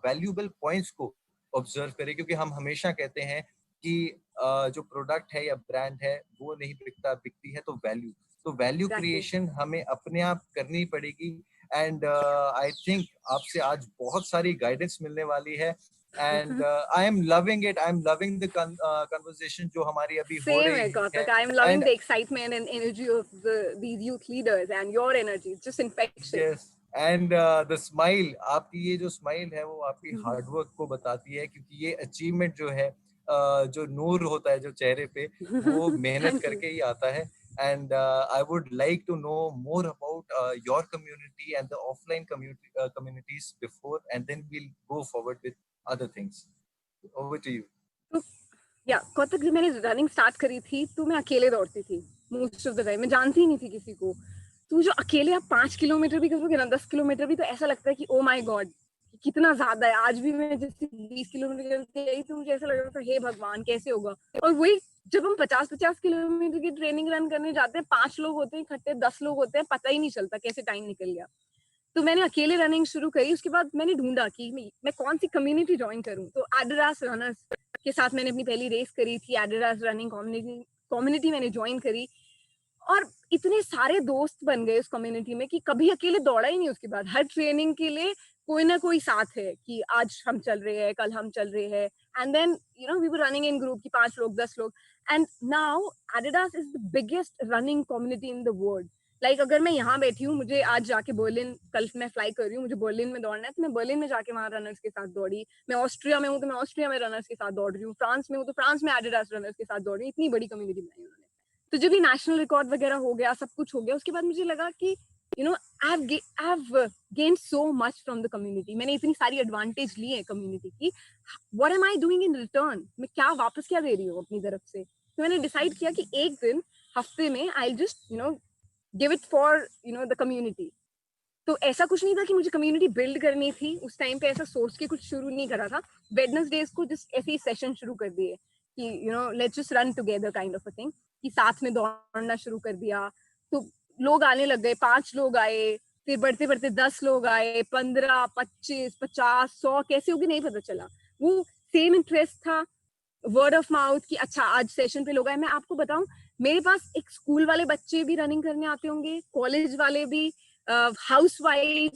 वैल्यूएबल पॉइंट्स को ऑब्जर्व करें, क्योंकि हम हमेशा कहते हैं कि जो प्रोडक्ट है या ब्रांड है वो नहीं बिकता, बिकती है तो वैल्यू। तो वैल्यू Exactly. क्रिएशन हमें अपने आप करनी पड़ेगी। एंड आई थिंक आपसे आज बहुत सारी गाइडेंस मिलने वाली है। And I am loving it, I am loving the conversation जो हमारी अभी हो Same, रही है। Kautak. I'm loving and the excitement and energy of these youth leaders, and your energy. It's just infectious. Yes, and the smile, आपकी ये जो smile है वो आपकी हार्डवर्क को बताती है, क्योंकि ये अचीवमेंट जो है, जो नूर होता है जो चेहरे पे, वो मेहनत Thank you. करके ही आता है। And I would like to know more about your community and the offline communities before, and then we'll go forward with other things. Over to you. तो या कौतक, जब मैंने रनिंग स्टार्ट करी थी तो मैं अकेले दौड़ती थी मोस्ट ऑफ द टाइम, मैं जानती ही नहीं थी किसी को। तो जो अकेले आप 5 किलोमीटर भी करोगे ना, 10 किलोमीटर भी, तो ऐसा लगता है कि ओ माय गॉड कितना ज्यादा है। आज भी मैं जैसे 20 किलोमीटर करके आई तो मुझे ऐसा लग रहा था, हे भगवान कैसे होगा। और वही जब हम 50-50 किलोमीटर की ट्रेनिंग रन करने जाते हैं, 5 लोग होते हैं इकट्ठे, 10 लोग होते हैं, पता ही नहीं चलता कैसे टाइम निकल गया। तो मैंने अकेले रनिंग शुरू करी। उसके बाद मैंने ढूंढा कि मैं कौन सी कम्युनिटी ज्वाइन करूं। तो एडिडास रनर्स के साथ मैंने अपनी पहली रेस करी थी। एडिडास रनिंग कम्युनिटी मैंने ज्वाइन करी, और इतने सारे दोस्त बन गए उस कम्युनिटी में कि कभी अकेले दौड़ा ही नहीं। उसके बाद हर ट्रेनिंग के लिए कोई ना कोई साथ है कि आज हम चल रहे हैं, कल हम चल रहे हैं। And then we were running in group की 5 लोग 10 लोग। And now Adidas is the biggest running community in the world. Like अगर मैं यहाँ बैठी हूँ, मुझे आज जाके बर्लिन, कल मैं फ्लाई कर रही हूँ, मुझे बर्लिन में दौड़ना है, तो मैं बर्लिन में जाके वहाँ रनर्स के साथ दौड़ी। मैं ऑस्ट्रिया में हूँ तो मैं ऑस्ट्रिया में रनर्स के साथ दौड़ रही हूँ। फ्रांस में हूँ तो फ्रांस में एडिडास रनर्स के साथ दौड़ रही हूँ। इतनी बड़ी कम्युनिटी बनाई उन्होंने। तो जब ये नेशनल रिकॉर्ड वगैरह हो गया, सब कुछ हो गया, उसके बाद मुझे लगा कि I have gained so much from the community. मैंने इतनी सारी एडवांटेज ली है कम्युनिटी की। What am I doing in return? मैं क्या वापस क्या दे रही हूँ अपनी तरफ से? तो मैंने डिसाइड किया कि एक दिन हफ्ते में I just give it for the community. तो ऐसा कुछ नहीं था कि मुझे कम्युनिटी बिल्ड करनी थी। उस टाइम पे ऐसा सोच के कुछ शुरू नहीं करा था। वेडनेसडेज को जस्ट ऐसे ही सेशन शुरू कर दिए कि let's just run together kind of a thing, कि साथ में दौड़ना शुरू कर दिया। तो लोग आने लग गए, 5 लोग आए, फिर बढ़ते बढ़ते 10 लोग आए, 15, 25, 50, 100 कैसे होगी नहीं पता चला। वो सेम इंटरेस्ट था, वर्ड ऑफ माउथ की अच्छा आज सेशन पे लोग आए। मैं आपको बताऊं, मेरे पास एक स्कूल वाले बच्चे भी रनिंग करने आते होंगे, कॉलेज वाले भी, हाउस वाइफ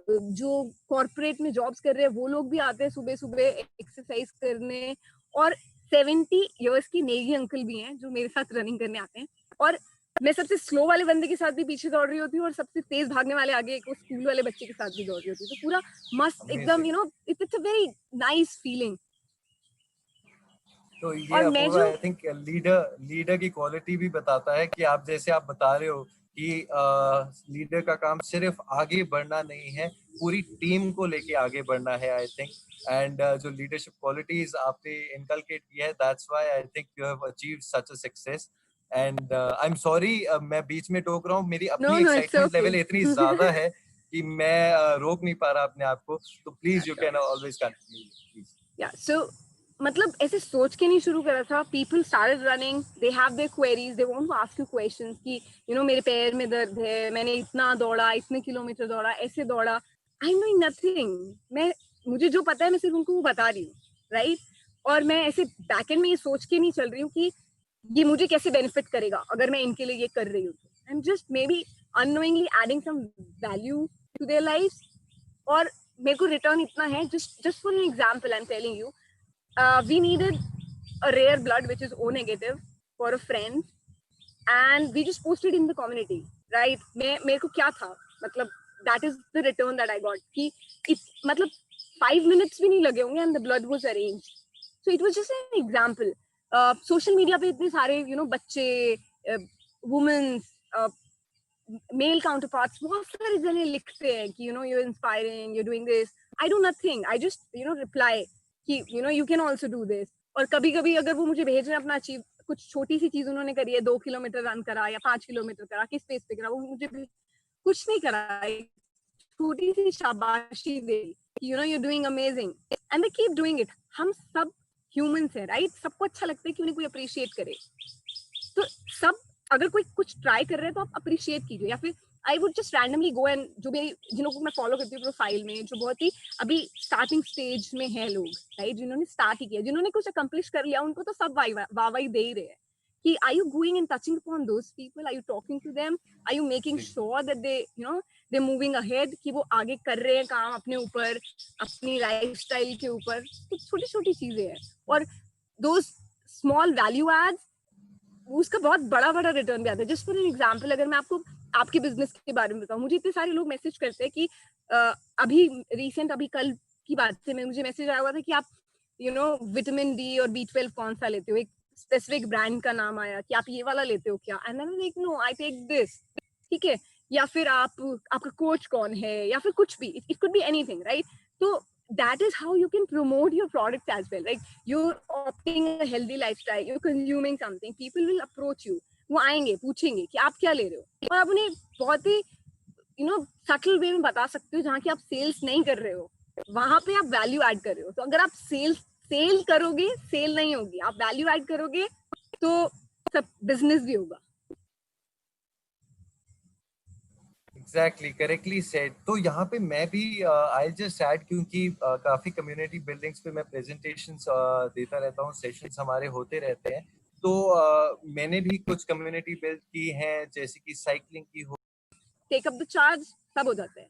जो कॉर्पोरेट में जॉब्स कर रहे हैं वो लोग भी आते हैं सुबह सुबह एक्सरसाइज करने। और 70 इयर्स की नेगी अंकल भी हैं जो मेरे साथ रनिंग करने आते हैं। और मैं सबसे स्लो वाले बंदे के साथ भी पीछे दौड़ रही होती हूँ, और सबसे तेज भागने वाले आगे एक स्कूल वाले बच्चे के साथ भी दौड़ रही होती हूँ। तो पूरा मस्त एकदम, Amazing. It's a very nice feeling. तो ये और मैं अपूर्वा जो आई थिंक लीडर की क्वालिटी भी बताता है कि आप जैसे आप बता रहे हो कि लीडर का काम सिर्फ आगे बढ़ना नहीं है, पूरी टीम को लेके आगे बढ़ना है आई थिंक। एंड जो लीडरशिप क्वालिटीज आपने इनकलकेट की है, that's why I think you have achieved such a success. And I am sorry मैं बीच में टोक रहा हूँ, मेरी नो अपनी नो इट्स एक्साइटमेंट ओके। लेवल इतनी ज्यादा है कि मैं रोक नहीं पा रहा अपने आप को। तो please you can always continue. या सो मतलब ऐसे सोच के नहीं शुरू करा था। People started running, they have their queries, they want to ask you questions कि मेरे पैर में दर्द है, मैंने इतना दौड़ा, इतने किलोमीटर दौड़ा, ऐसे दौड़ा। I am doing nothing. मुझे जो पता है मैं सिर्फ उनको वो बता रही हूँ, राइट? और मैं ऐसे बैक एंड में ये सोच के नहीं चल रही हूँ कि ये मुझे कैसे बेनिफिट करेगा अगर मैं इनके लिए ये कर रही हूँ। I am just maybe unknowingly adding some value to their life. और मेरे को रिटर्न इतना है, just for an example I'm telling you, we needed a rare blood which is O negative for a friend, and we just posted in the community, right? मेरे को क्या था, मतलब that is the return that I got कि मतलब 5 minutes भी नहीं लगे होंगे and the blood was arranged. So it was just an example. Social media पे इतने सारे बच्चे, वुमेन्स, मेल काउंटरपार्ट्स बहुत सारे जने लिखते हैं कि you're inspiring, you're doing this. I do nothing. I just reply कि you can also do this. और कभी कभी अगर वो मुझे भेज रहे हैं अपना अचीव, कुछ छोटी सी चीज उन्होंने करी है, 2 किलोमीटर रन करा या 5 किलोमीटर करा, किस पेस पे करा, वो मुझे कुछ नहीं करा, छोटी सी शाबाशी दे कि you're doing amazing and they keep doing it. हम सब ह्यूमंस हैं, राइट? सबको अच्छा लगता है कि उन्हें कोई अप्रिशिएट करे। तो सब अगर कोई कुछ ट्राई कर रहे हैं तो आप अप्रिशिएट कीजिए, या फिर I would just randomly go and जो मेरी जिन लोगों को मैं फॉलो करती हूँ प्रोफाइल में, जो बहुत ही अभी स्टार्टिंग स्टेज में है लोग, राइट, जिन्होंने स्टार्ट ही किया, जिन्होंने कुछ अकम्प्लिश कर लिया, उनको तो सब वाहवाही दे ही रहे हैं कि are you going and touching upon those people, are you talking to them, are you making sure that they you know they moving ahead, कि वो आगे कर रहे हैं काम अपने ऊपर, अपनी लाइफस्टाइल के ऊपर। तो छोटी छोटी चीजें हैं, और दोस स्मॉल वैल्यू एड्स, उसका बहुत बड़ा बड़ा रिटर्न भी आता है। जस्ट फॉर एन एग्जाम्पल, अगर मैं आपको आपके बिजनेस के बारे में बताऊं, मुझे इतने सारे लोग मैसेज करते हैं कि अभी कल की बात से मुझे मैसेज आया हुआ था कि आप विटामिन डी और B12 कौन सा लेते हो, एक स्पेसिफिक ब्रांड का नाम आया कि आप ये वाला लेते हो क्या, and I like know I take this, ठीक है, या फिर आपका कोच कौन है, या फिर कुछ भी, it could be anything, right. तो that is how you can promote your product as well. Like you're opting a healthy lifestyle, you're consuming something, people will approach you, वो आएंगे पूछेंगे कि आप क्या ले रहे हो, और आप उन्हें बहुत ही सटल वे में बता सकते हो, जहाँ की आप सेल्स नहीं कर रहे हो वहां पे आप वैल्यू ऐड कर रहे हो। तो अगर आप सेल करोगे, सेल नहीं होगी, आप वैल्यू ऐड करोगे तो सब बिजनेस भी होगा। Exactly, correctly said. तो यहाँ पे मैं भी आई जस्ट ऐड, क्योंकि काफी कम्युनिटी बिल्डिंग्स पे मैं प्रेजेंटेशंस देता रहता हूँ, सेशंस हमारे होते रहते हैं। तो मैंने भी कुछ कम्युनिटी बिल्ड की हैं, जैसे कि साइकिलिंग की हो, टेक अप द चार्ज, सब हो जाता है।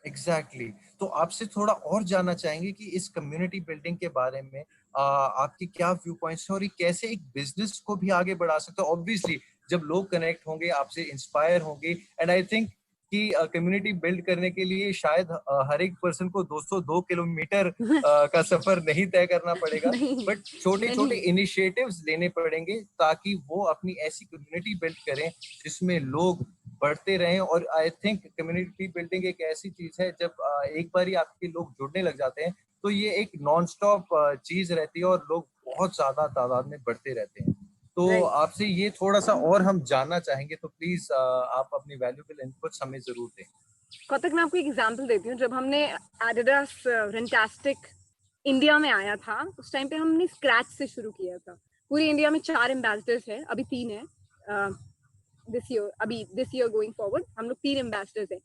एग्जैक्टली तो आपसे थोड़ा और जानना चाहेंगे कि इस कम्युनिटी बिल्डिंग के बारे में आपके क्या व्यू पॉइंट्स हैं, और ये कैसे एक बिजनेस को भी आगे बढ़ा सकते हो। ऑब्वियसली जब लोग कनेक्ट होंगे, आपसे इंस्पायर होंगे, एंड आई थिंक कि कम्युनिटी बिल्ड करने के लिए शायद हर एक पर्सन को 202 किलोमीटर का सफर नहीं तय करना पड़ेगा, बट छोटे छोटे इनिशिएटिव्स लेने पड़ेंगे ताकि वो अपनी ऐसी कम्युनिटी बिल्ड करें जिसमें लोग बढ़ते रहें। और आई थिंक कम्युनिटी बिल्डिंग एक ऐसी चीज है, जब एक बार ही आपके लोग जुड़ने लग जाते हैं तो ये एक नॉन स्टॉप चीज रहती है, और लोग बहुत ज्यादा तादाद में बढ़ते रहते हैं। तो आपसे ये थोड़ा सा और हम जानना चाहेंगे, तो प्लीज आप अपनी वैल्यूएबल इनपुट्स हमें जरूर दें। कौतक, मैं आपको एक एग्जांपल देती हूँ। जब हमने एडिडास रेंटास्टिक इंडिया में आया था, उस टाइम पे हमने स्क्रैच से शुरू किया था। पूरी इंडिया में 4 एम्बेसडर्स हैं, अभी 3 है दिस ईयर गोइंग फॉरवर्ड हम लोग 3 एम्बेसडर्स हैं।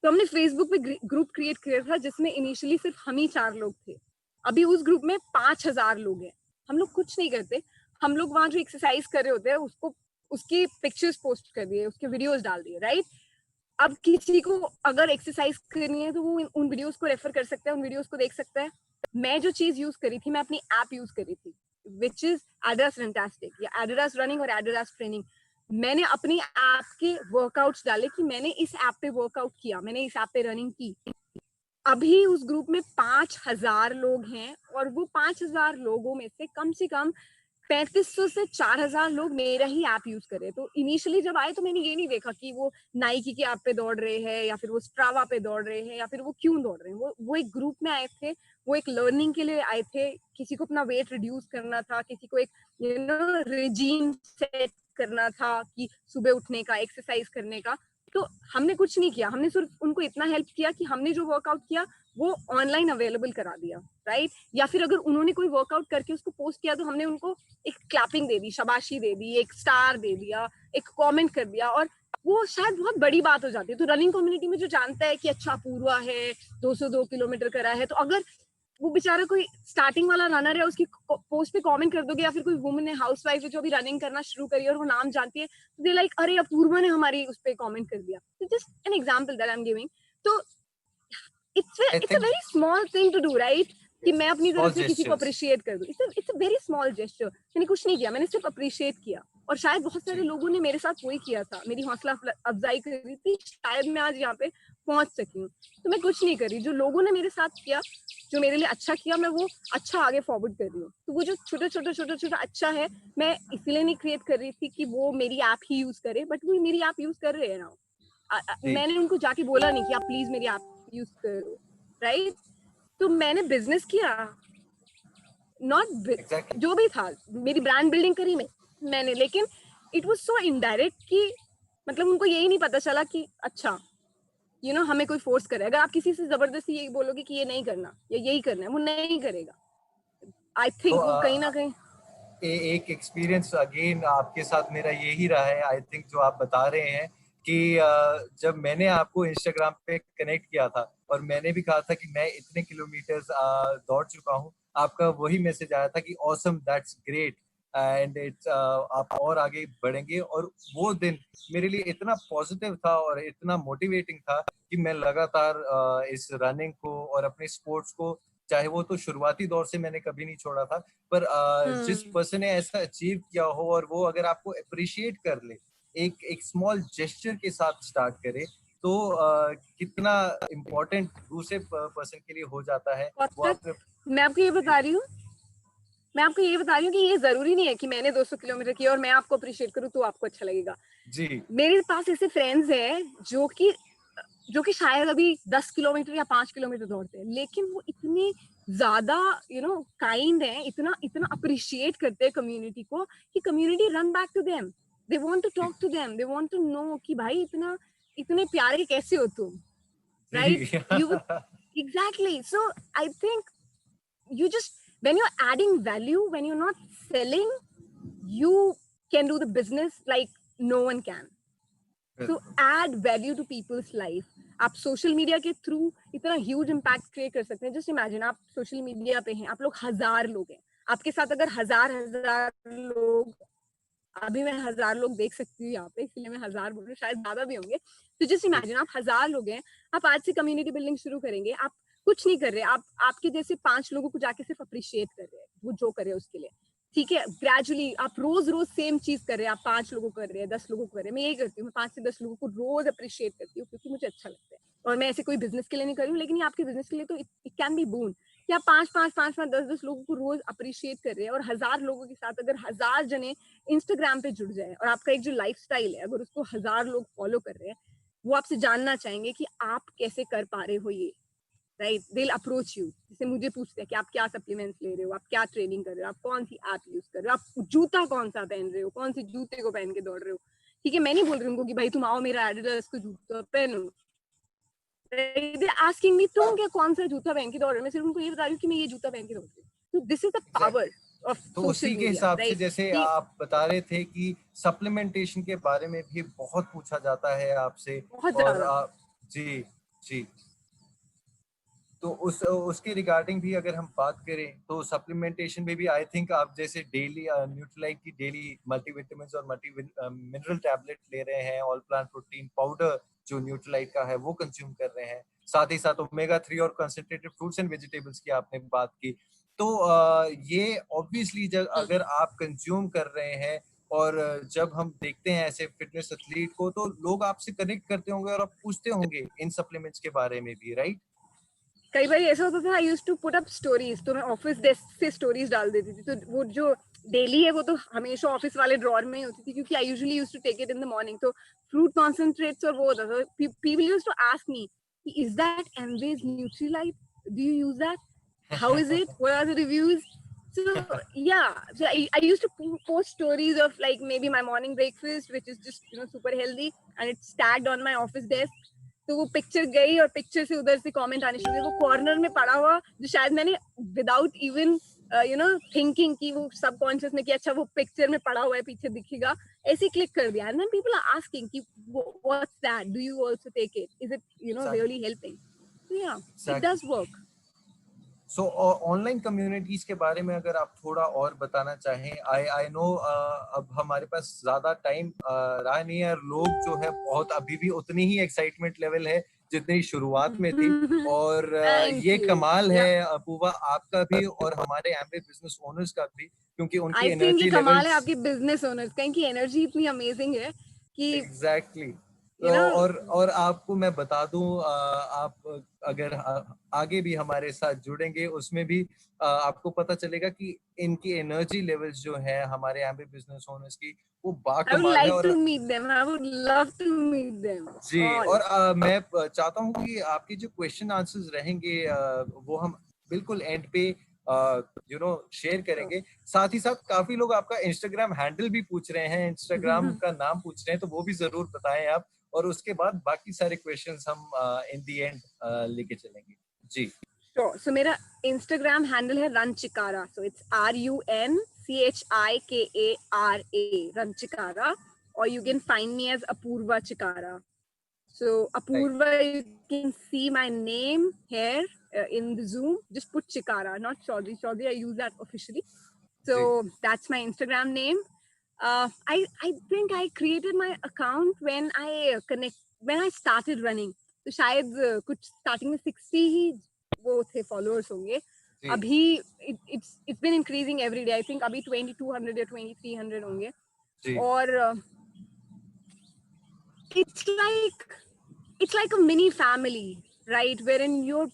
तो हमने फेसबुक पे ग्रुप क्रिएट किया था, जिसमें इनिशियली सिर्फ हम ही 4 लोग थे। अभी उस ग्रुप में 5000 लोग हैं। हम लोग कुछ नहीं करते, हम लोग वहां जो एक्सरसाइज कर रहे होते हैं उसको, उसकी पिक्चर्स पोस्ट कर दिए, उसके वीडियोस डाल दिए, राइट। अब किसी को अगर एक्सरसाइज करनी है तो वो उन वीडियोस को रेफर कर सकता है, उन वीडियोस को देख सकता है। मैं जो चीज यूज करी थी, मैं अपनी ऐप यूज करी थी, विच इज एडिडास फैंटास्टिक या एडिडास रनिंग और एडिडास ट्रेनिंग। मैंने अपनी ऐप के वर्कआउट्स डाले कि मैंने इस ऐप पे वर्कआउट किया, मैंने इस ऐप पे रनिंग की। अभी उस ग्रुप में 5000 लोग हैं, और वो 5000 लोगों में से कम 3500 से 4000 लोग मेरा ही ऐप यूज करे। तो इनिशियली जब आए तो मैंने ये नहीं देखा कि वो नाइकी के ऐप पे दौड़ रहे हैं, या फिर वो स्ट्रावा पे दौड़ रहे हैं, या फिर वो क्यों दौड़ रहे हैं। वो एक ग्रुप में आए थे, वो एक लर्निंग के लिए आए थे। किसी को अपना वेट रिड्यूस करना था, किसी को एक रेजीम सेट करना था कि सुबह उठने का, एक्सरसाइज करने का। तो हमने कुछ नहीं किया, हमने सिर्फ उनको इतना हेल्प किया कि हमने जो वर्कआउट किया वो ऑनलाइन अवेलेबल करा दिया, राइट। या फिर अगर उन्होंने कोई वर्कआउट करके उसको पोस्ट किया तो हमने उनको एक क्लैपिंग दे दी, शाबाशी दे दी, एक स्टार दे दिया, एक कमेंट कर दिया, और वो शायद बहुत बड़ी बात हो जाती है। तो रनिंग कम्युनिटी में जो जानता है कि अच्छा पूर्वा है 202 किलोमीटर करा है, तो अगर वो बेचारा कोई स्टार्टिंग वाला रनर है, उसकी पोस्ट पे कमेंट कर दोगे, या फिर कोई वुमन है, हाउसवाइफ है जो अभी रनिंग करना शुरू करी है और वो नाम जानती है, तो दे लाइक अरे अपूर्वा ने हमारी उस पे कमेंट कर दिया। तो just an example that I am giving. तो it's a very small thing to do, right? कि मैं अपनी तरफ से किसी को अप्रिशिएट कर दूं। It's a very small gesture. मैंने कुछ नहीं किया, मैंने सिर्फ अप्रिशिएट किया, और शायद बहुत सारे लोगों ने मेरे साथ वही किया था, मेरी हौसला अफजाई करी थी, शायद मैं आज यहाँ पे पहुंच सकी हूँ। तो मैं कुछ नहीं करी, जो लोगों ने मेरे साथ किया, जो मेरे लिए अच्छा किया, मैं वो अच्छा आगे फॉरवर्ड कर रही हूँ। तो वो जो छोटा अच्छा है, मैं इसलिए नहीं क्रिएट कर रही थी कि वो मेरी ऐप ही यूज करे, बट वो मेरी ऐप यूज कर रहे हैं ना। मैंने उनको जाके बोला नहीं कि आप प्लीज मेरी ऐप यूज करो, राइट। तो मैंने बिजनेस किया, नॉट जो भी था, मेरी ब्रांड बिल्डिंग करी मैंने, लेकिन इट वाज सो इनडायरेक्ट कि मतलब उनको यही नहीं पता चला कि अच्छा हमें कोई फोर्स करे। अगर आप किसी से जबरदस्ती यही बोलोगे कि ये नहीं करना या यही करना है, वो नहीं करेगा। आई थिंक वो कहीं ना कहीं एक एक्सपीरियंस अगेन आपके साथ मेरा यही रहा है। आई थिंक जो आप बता रहे हैं कि जब मैंने आपको इंस्टाग्राम पे कनेक्ट किया था और मैंने भी कहा था कि मैं इतने किलोमीटर्स दौड़ चुका हूँ, आपका वही मैसेज आया था कि awesome, that's great and it's आप और आगे बढ़ेंगे। और वो दिन मेरे लिए इतना पॉजिटिव था और इतना मोटिवेटिंग था कि मैं लगातार इस रनिंग को और अपने स्पोर्ट्स को, चाहे वो तो शुरुआती दौर से मैंने कभी नहीं छोड़ा था, पर जिस पर्सन ने ऐसा अचीव किया हो और वो अगर आपको अप्रिशिएट कर ले, एक एक स्मॉल जेस्चर के साथ स्टार्ट करे, तो कितना इम्पोर्टेंट दूसरे पर्सन के लिए हो जाता है वो आपने। मैं आपको ये बता रही हूँ, कि ये जरूरी नहीं है कि मैंने 200 किलोमीटर किया और मैं आपको अप्रिशिएट करूँ तो आपको अच्छा लगेगा। जी, मेरे पास ऐसे फ्रेंड्स हैं जो कि शायद अभी 10 किलोमीटर या 5 किलोमीटर दौड़ते हैं, लेकिन वो इतने ज्यादा काइंड हैं, इतना इतना अप्रिशिएट करते हैं कम्युनिटी को, कि community run back to them, they want to talk to them, they want to know कि भाई इतने प्यारे कैसे हो तुम, राइट? जी। You exactly, so I think you just, when you're adding value, when you're not selling, you can do the business like no one can. So add value to people's life. आप social media के through इतना huge impact create कर सकते हैं। Just imagine, आप social media पे हैं, आप लोग 1000 लोग हैं, आपके साथ अगर हजार लोग, अभी मैं 1000 लोग देख सकती हूँ यहाँ पे, इसलिए मैं 1000 बोल रही हूँ, शायद ज्यादा भी होंगे। तो जस्ट इमेजिन, आप 1000 लोग हैं, आप आज से कम्युनिटी बिल्डिंग शुरू करेंगे, आप कुछ नहीं कर रहे, आप आपके जैसे 5 लोगों को जाके सिर्फ अप्रिशिएट कर रहे हैं, वो जो कर रहे हैं उसके लिए, ठीक है? ग्रेजुअली आप रोज रोज सेम चीज कर रहे हैं, आप 5 लोगों को कर रहे हैं, 10 लोगों को कर रहे हैं। मैं यही करती हूँ, मैं 5 से 10 लोगों को रोज अप्रिशिएट करती हूँ, क्योंकि मुझे अच्छा लगता है। और मैं ऐसे कोई बिजनेस के लिए नहीं कर रही हूँ, लेकिन ये आपके बिजनेस के लिए तो इट कैन बी बून, कि आप 5 10 लोगों को रोज अप्रिशिएट कर रहे हैं। और 1000 लोगों के साथ अगर 1000 जने इंस्टाग्राम पे जुड़ जाए, और आपका एक जो लाइफस्टाइल है अगर उसको 1000 लोग फॉलो कर रहे हैं, वो आपसे जानना चाहेंगे कि आप कैसे कर पा रहे हो ये, right? They will approach you. जैसे मुझे पूछते हैं कि आप क्या सप्लीमेंट्स ले रहे हो, आप क्या ट्रेनिंग कर रहे हो, आप कौन सी ऐप यूज कर रहे हो, आप जूता कौन सा पहन रहे हो, कौन सी जूते को पहन के दौड़ रहे हो, ठीक है? मैं नहीं बोल रही उनको कि भाई तुम आओ मेरा एडिडास का जूता पहनो, दे आस्किंग मी तुम क्या कौन सा जूता पहन के दौड़ रहे हो, मैं सिर्फ उनको ये बता रही हूँ कि मैं ये जूता पहन के दौड़ रही हूँ। तो this is the power exactly. Of तो सोशल उसी के मीडिया, हिसाब से, राइट? जैसे आप बता रहे थे कि सप्लीमेंटेशन के बारे में भी बहुत पूछा जाता है आपसे, बहुत और ज्यादा। आप, जी जी, तो उसके रिगार्डिंग भी अगर हम बात करें तो सप्लीमेंटेशन में भी आई थिंक आप जैसे डेली न्यूट्रीलाइट की डेली मल्टीविटामिन और मल्टी मिनरल टैबलेट ले रहे हैं, ऑल प्लांट प्रोटीन पाउडर जो न्यूट्रीलाइट का है वो कंज्यूम कर रहे हैं, साथ ही साथ ओमेगा 3 और कंसंट्रेटेड फ्रूट्स एंड वेजिटेबल्स की आपने बात की। तो ये ऑब्वियसली जब अगर आप कंज्यूम कर रहे हैं, और जब हम देखते हैं ऐसे फिटनेस एथलीट को, तो लोग आपसे कनेक्ट करते होंगे और आप पूछते होंगे इन सप्लीमेंट्स के बारे में भी, राइट? कई बार ऐसा होता था, I used to put up stories, तो मैं ऑफिस डेस्क से स्टोरीज डाल देती थी, तो वो जो डेली है वो तो हमेशा ऑफिस वाले ड्रॉर में ही होती थी, क्योंकि I usually used to take it in the morning. तो फ्रूट कॉन्सेंट्रेट्स और वो होता था, people used to ask me, is that Amway's Nutrilite, do you use that, how is it, what are the reviews? So yeah, so I used to post stories of like maybe my morning breakfast, which is just super healthy, and it's tagged on my office desk. तो वो picture गई और picture से उधर से comment आने शुरू हुए, वो कॉर्नर में पड़ा हुआ जो शायद मैंने विदाउट इवन थिंकिंग कि वो सबकॉन्शियस में कि अच्छा वो पिक्चर में पड़ा हुआ है पीछे दिखेगा, ऐसे क्लिक कर दिया। And then people are asking कि what's that, do you also take it, is it really helping? Yeah, it does work. So online communities के बारे में अगर आप थोड़ा और बताना चाहें, आई आई नो अब हमारे पास ज्यादा टाइम रहा नहीं है, और लोग जो है बहुत अभी भी उतनी ही एक्साइटमेंट लेवल है जितनी शुरुआत में थी, और थैंक ये यू। कमाल या, है अपूर्वा आपका भी और हमारे एम्बे बिजनेस ओनर्स का भी, क्योंकि उनकी आई थिंक ये एनर्जी कमाल है लेवल्स, आपकी बिजनेस ओनर्स का, इनकी एनर्जी इतनी अमेजिंग है कि एग्जैक्टली। यू नो और आपको मैं बता दूं, आप अगर आगे भी हमारे साथ जुड़ेंगे उसमें भी आपको पता चलेगा कि इनकी एनर्जी लेवल्स जो है हमारे एम्बे बिजनेस ओनर्स की, वो I would बाकमाल है। like और to meet them. I would love to meet them ji, all. और मैं चाहता हूँ कि आपके जो क्वेश्चन आंसर्स रहेंगे वो हम बिल्कुल एंड पे शेयर So, करेंगे। साथ ही साथ काफी लोग आपका इंस्टाग्राम हैंडल भी पूछ रहे हैं, इंस्टाग्राम का नाम पूछ रहे हैं, तो वो भी जरूर बताएं आप, और उसके बाद बाकी सारे क्वेश्चंस हम इन दी एंड लेके चलेंगे। जी, so मेरा Instagram handle है Ranchikara. So it's RUNCHIKARA, Ranchikara. or you can find me as Apurva Chikara. So Right. Apurva, you can see my name here in the Zoom. Just put Chikara, not Chaudhary. Chaudhary, I use that officially. So that's my Instagram name. I think I created my account when I started running. तो शायद कुछ starting में 60 ही वो थे followers होंगे. अभी it's been increasing every day. I think अभी 2200 या 2300 होंगे. और it's like a mini family, right? Wherein you're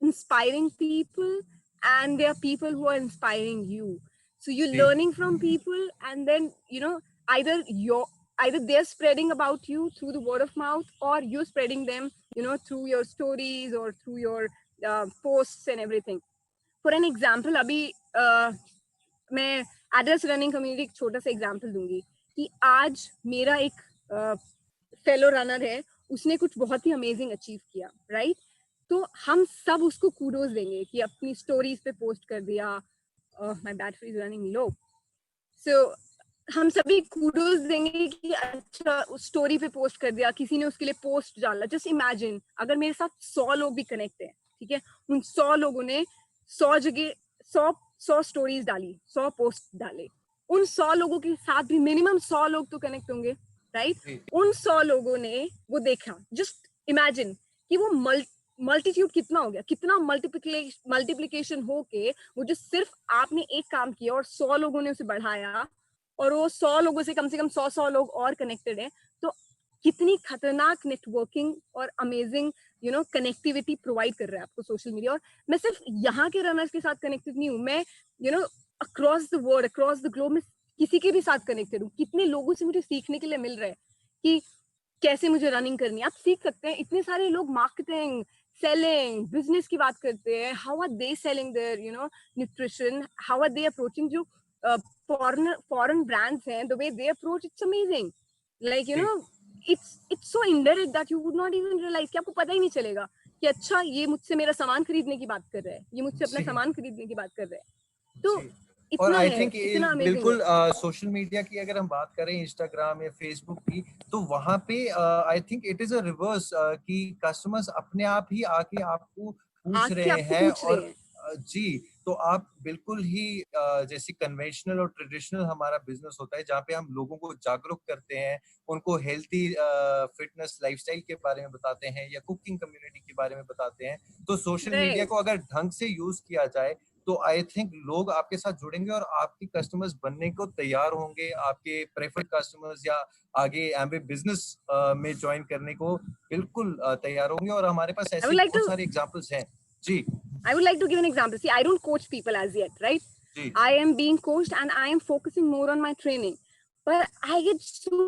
inspiring people and there are people who are inspiring you. So you're learning from people, and then, you know, either they're spreading about you through the word of mouth, or you're spreading them, you know, through your stories or through your posts and everything. For an example, अभी मैं address running community एक छोटा सा example दूंगी कि आज मेरा एक फेलो रनर है, उसने कुछ बहुत ही अमेजिंग अचीव किया, राइट? तो हम सब उसको कूडोज देंगे कि अपनी स्टोरीज पे पोस्ट कर दिया. माय बैटरी इज रनिंग लो. सो हम सभी कूडोज देंगे कि अच्छा उस स्टोरी पे पोस्ट कर दिया, किसी ने उसके लिए पोस्ट डाला. जस्ट इमेजिन अगर मेरे साथ 100 लोग भी कनेक्ट हैं, ठीक है, उन 100 लोगों ने 100 जगह 100 स्टोरीज डाली, 100 पोस्ट डाले. उन 100 लोगों के साथ भी मिनिमम 100 लोग तो कनेक्ट होंगे, राइट? उन 100 लोगों ने वो देखा. जस्ट इमेजिन कि वो मल्टीट्यूड कितना हो गया, कितना मल्टीप्लिकेशन हो के वो जो सिर्फ आपने एक काम किया और 100 लोगों ने उसे बढ़ाया, और वो 100 लोगों से कम 100 लोग और कनेक्टेड हैं. तो कितनी खतरनाक नेटवर्किंग और amazing you know connectivity provide कर रहा है आपको सोशल मीडिया. और मैं सिर्फ यहाँ के रनर्स के साथ कनेक्टेड नहीं हूँ, मैं you know across the world, across the globe में किसी के भी साथ कनेक्टेड हूँ. कितने लोगों से मुझे सीखने के लिए मिल रहा है कि कैसे मुझे रनिंग करनी है. आप सीख सकते हैं. इतने सारे लोग मार्केटिंग, सेलिंग, बिजनेस की बात करते हैं. How are they selling their you know nutrition, how are they approaching जो foreign brands हैं, the way they approach, it's amazing. Like you know, it's so indirect that you would not even realize कि आपको पता ही नहीं चलेगा कि अच्छा ये मुझसे मेरा सामान खरीदने की बात कर रहा है, ये मुझसे अपना सामान खरीदने की बात कर रहा है. तो और आई थिंक बिल्कुल सोशल मीडिया की अगर हम बात करें, इंस्टाग्राम या फेसबुक की, तो वहां पे I think it is a reverse कि कस्टमर्स अपने आप ही आके आपको पूछ रहे हैं. और जी, तो आप बिल्कुल ही जैसे कन्वेंशनल और ट्रेडिशनल हमारा बिजनेस होता है जहाँ पे हम लोगों को जागरूक करते हैं, उनको हेल्थी फिटनेस लाइफस्टाइल के बारे में बताते हैं या कुकिंग कम्युनिटी के बारे में बताते हैं. तो सोशल मीडिया को अगर ढंग से यूज किया जाए तो आई थिंक लोग आपके साथ जुड़ेंगे और आपके कस्टमर्स बनने को तैयार होंगे, आपके प्रेफर्ड कस्टमर्स या आगे एम्बे बिजनेस में ज्वाइन करने को बिल्कुल तैयार होंगे. और हमारे पास ऐसे बहुत सारे एग्जांपल्स हैं. जी, I would like to give an example. See, I don't coach people as yet, right? I am being coached and I am focusing more on my training. But I get so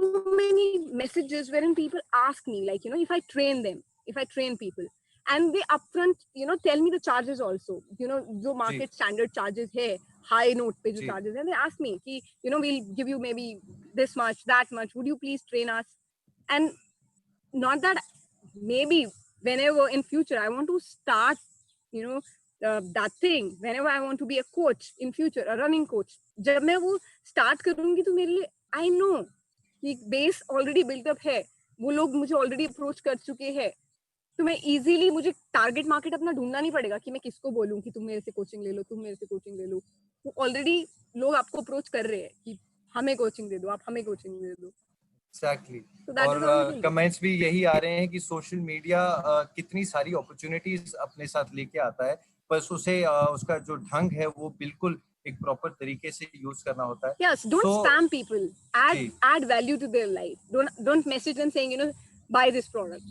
many messages wherein people ask me, like, you know, if I train them, if I train people, and they upfront, you know, tell me the charges also. You know, जो market standard charges है, high note पे जो charges हैं, they ask me कि, you know, we'll give you maybe this much, that much. Would you please train us? And not that maybe whenever in future I want to start, you know, that thing, whenever I want to be a coach in future, a running coach, जब मैं वो start करूँगी तो मेरे लिए I know कि base already built up है, वो लोग मुझे already approach कर चुके हैं, तो मैं easily मुझे target market अपना ढूंढना नहीं पड़ेगा कि मैं किसको बोलूँ कि तुम मेरे से coaching ले लो, तुम मेरे से coaching ले लो. वो already लोग आपको approach कर रहे हैं कि हमें coaching दे दो, आप हमें coaching दे दो. Exactly. और कमेंट्स भी यही आ रहे हैं कि सोशल मीडिया कितनी सारी अपॉर्चुनिटीज अपने साथ लेके आता है, बस उसे उसका जो ढंग है वो बिल्कुल एक प्रॉपर तरीके से यूज करना होता है. Yes, don't spam people. Add value to their life. Don't message them saying, you know, buy this product.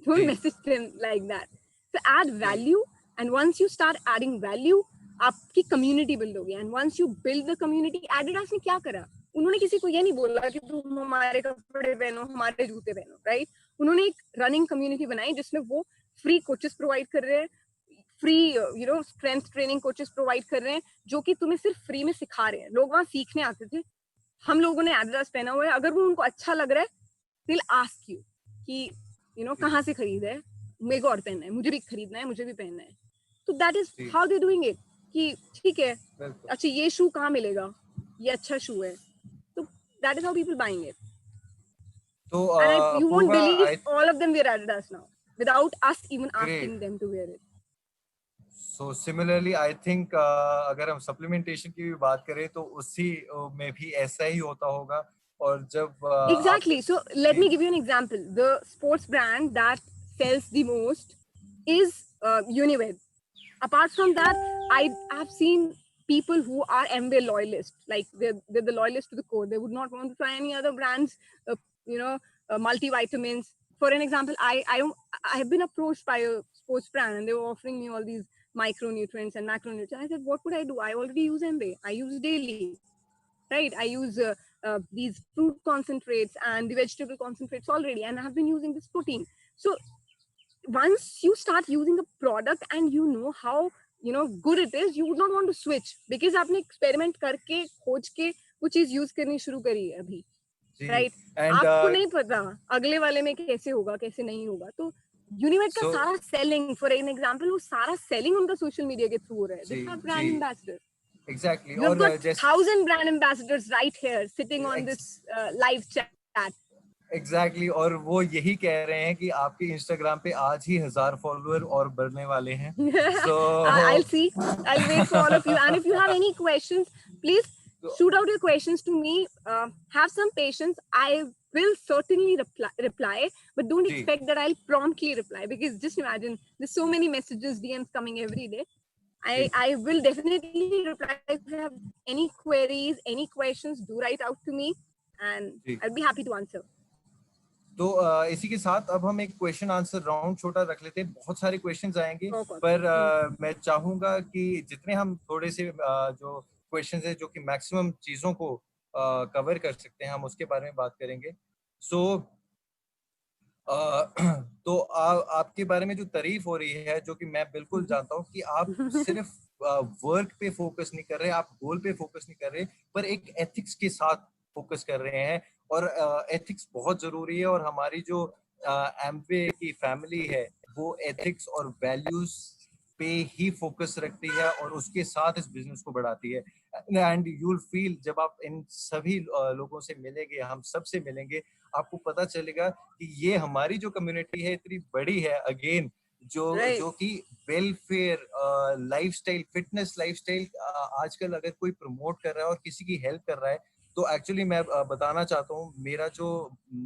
Don't message them like that. So add value, and once you start adding value, आपकी community build होगी. And once you build the community, Adidas ने क्या करा? उन्होंने किसी को ये नहीं बोला कि तुम हमारे कपड़े पहनो, हमारे जूते पहनो, राइट? उन्होंने एक रनिंग कम्युनिटी बनाई जिसमें वो फ्री कोचेस प्रोवाइड कर रहे हैं, free you know strength training coaches provide कर रहे हैं जो कि तुम्हें सिर्फ फ्री में सिखा रहे हैं. लोग वहाँ सीखने आते थे. हम लोगों ने एडिडास पहना हुआ है, अगर वो उनको अच्छा लग रहा है, they'll ask you कि यू नो कहाँ से खरीदा है, मेरे को और पहनना है, मुझे भी खरीदना है, मुझे भी पहनना है. तो that is how they doing it कि ठीक है, अच्छा ये शू कहाँ मिलेगा, ये अच्छा शू है, तो that is how people buying it. So And you won't Apurva, believe all of them wear Adidas now without us even great. asking them to wear it. So similarly, I think अगर हम supplementation की भी बात करें तो उसी में भी ऐसा ही होता होगा. और जब आप Exactly. So let me give you an example. The sports brand that sells the most is Uniwed. Apart from that, I have seen people who are MBA loyalists, like they're the loyalists to the core. They would not want to try any other brands, multivitamins. For an example, I have been approached by a sports brand and they were offering me all these micronutrients and macronutrients. I said, what would I do? I already use MBA. I use daily, right? I use these fruit concentrates and the vegetable concentrates already, and I have been using this protein. So once you start using a product and you know how good it is, you would not want to switch because आपने experiment करके खोज के वो चीज use करनी शुरू करी है अभी, राइट? and आपको नहीं पता अगले वाले में कैसे होगा कैसे नहीं होगा. तो यूनिवेट का so सारा सेलिंग, फॉर एन एग्जांपल, वो सारा सेलिंग उनका सोशल मीडिया के थ्रू हो रहा है. दे हैव ब्रांड जी एम्बेसडर. exactly. You have और got जैसे 1,000 brand ambassadors right here sitting on this live chat. Exactly और वो यही कह रहे हैं कि आपके इंस्टाग्राम पे आज ही 1000 फॉलोअर और बढ़ने वाले हैं. So I'll see. I'll wait for all of you. And if you have any questions, please shoot out your questions to me. Have some patience. I will certainly reply, but don't expect that I'll promptly reply, because just imagine there's so many messages, DMs coming every day. I will definitely reply. If you have any queries, any questions, do write out to me and I'll be happy to answer. तो इसी के साथ अब हम एक question answer round छोटा रख लेते हैं. बहुत सारे क्वेश्चंस आएंगे, पर मैं चाहूंगा कि जितने हम थोड़े से जो क्वेश्चंस है जो कि मैक्सिमम चीजों को कवर कर सकते हैं, हम उसके बारे में बात करेंगे. सो तो आपके बारे में जो तारीफ हो रही है, जो कि मैं बिल्कुल जानता हूँ कि आप सिर्फ वर्क पे फोकस नहीं कर रहे, आप गोल पे फोकस नहीं कर रहे, पर एक एथिक्स के साथ फोकस कर रहे हैं. और एथिक्स बहुत जरूरी है, और हमारी जो एमवे की फैमिली है वो एथिक्स और वैल्यूज पे ही फोकस रखती है और उसके साथ इस बिजनेस को बढ़ाती है. एंड यू विल फील, जब आप इन सभी लोगों से मिलेंगे, हम सब से मिलेंगे, आपको पता चलेगा कि ये हमारी जो कम्युनिटी है इतनी बड़ी है, अगेन जो कि वेलफेयर लाइफस्टाइल, फिटनेस लाइफस्टाइल आजकल अगर कोई प्रमोट कर रहा है और किसी की हेल्प कर रहा है, तो एक्चुअली मैं बताना चाहता हूँ, मेरा जो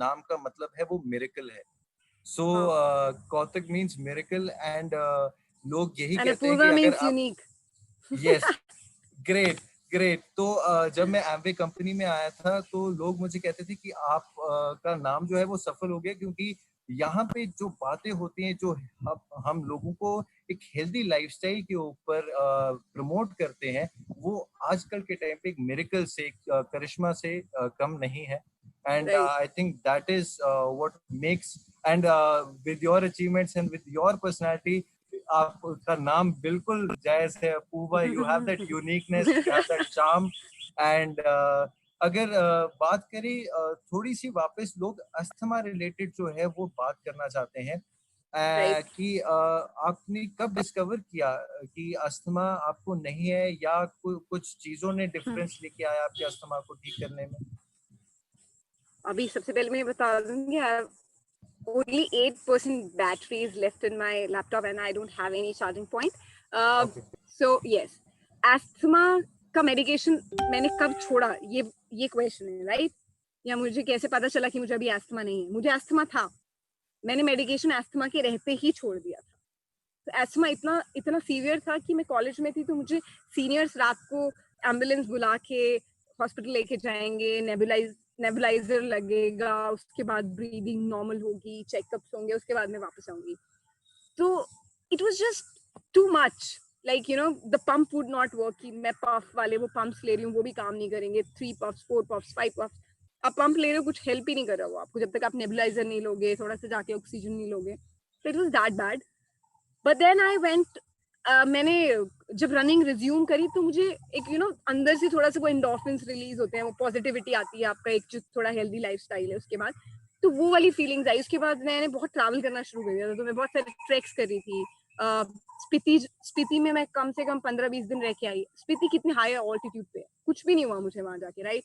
नाम का मतलब है वो मिरेकल है. सो कौतिक मीन्स मिरेकल, एंड लोग यही कहते हैं कि अगर आप यूनिक. Yes, great great. तो जब मैं एमवे कंपनी में आया था तो लोग मुझे कहते थे कि आप का नाम जो है वो सफल हो गया, क्योंकि यहाँ पे जो बातें होती हैं, जो हम लोगों को एक हेल्दी लाइफस्टाइल के ऊपर प्रमोट करते हैं, वो आजकल के टाइम पे एक मिरेकल से, करिश्मा से कम नहीं है. And I think that is what makes, and with your achievements and with your personality, आपका नाम बिल्कुल जायज है. Apoorva, you have that uniqueness, you have that charm. And अगर बात करें थोड़ी सी वापस, लोग अस्थमा रिलेटेड जो है वो बात करना चाहते हैं कि आपने कब डिस्कवर किया कि अस्थमा आपको नहीं है, या कुछ चीजों ने डिफरेंस लेके आया आपके अस्थमा को ठीक करने में? अभी सबसे पहले मैं बता दूंगी, only 8% battery is left in my laptop and I don't have any charging point. Okay. So yes, asthma का medication मैंने कब छोड़ा, ये question है, right? या मुझे कैसे पता चला कि मुझे अभी asthma नहीं है? मुझे asthma था, मैंने medication asthma के रहते ही छोड़ दिया था. तो asthma इतना severe था कि मैं college में थी, तो मुझे seniors रात को ambulance बुला के hospital लेके जाएंगे, नेबुलाइजर लगेगा, उसके बाद ब्रीदिंग नॉर्मल होगी, चेकअप्स होंगे, उसके बाद मैं वापस आऊंगी. तो it was just too much, like the pump would not work. कि मैं पफ वाले वो पंप्स ले रही हूँ, वो भी काम नहीं करेंगे. 3 puffs 4 puffs 5 puffs, आप पंप ले रहे हो, कुछ हेल्प ही नहीं कर रहा हो आपको जब तक आप नेबुलाइजर नहीं लोगे, थोड़ा सा जाके ऑक्सीजन नहीं लोगे. तो it was that bad. But then I went, मैंने जब रनिंग रिज्यूम करी तो मुझे एक अंदर से थोड़ा सा वो एंडोर्फिन्स रिलीज होते हैं, वो पॉजिटिविटी आती है, आपका एक जो थोड़ा हेल्दी लाइफस्टाइल है उसके बाद, तो वो वाली फीलिंग्स आई. उसके बाद मैंने बहुत ट्रैवल करना शुरू कर दिया था, तो मैं बहुत सारे ट्रैक्स कर रही थी. स्पीति में मैं कम से कम 15-20 दिन रह के आई. स्पीति कितने हाई ऑल्टीट्यूड पे, कुछ भी नहीं हुआ मुझे वहां जाके, राइट?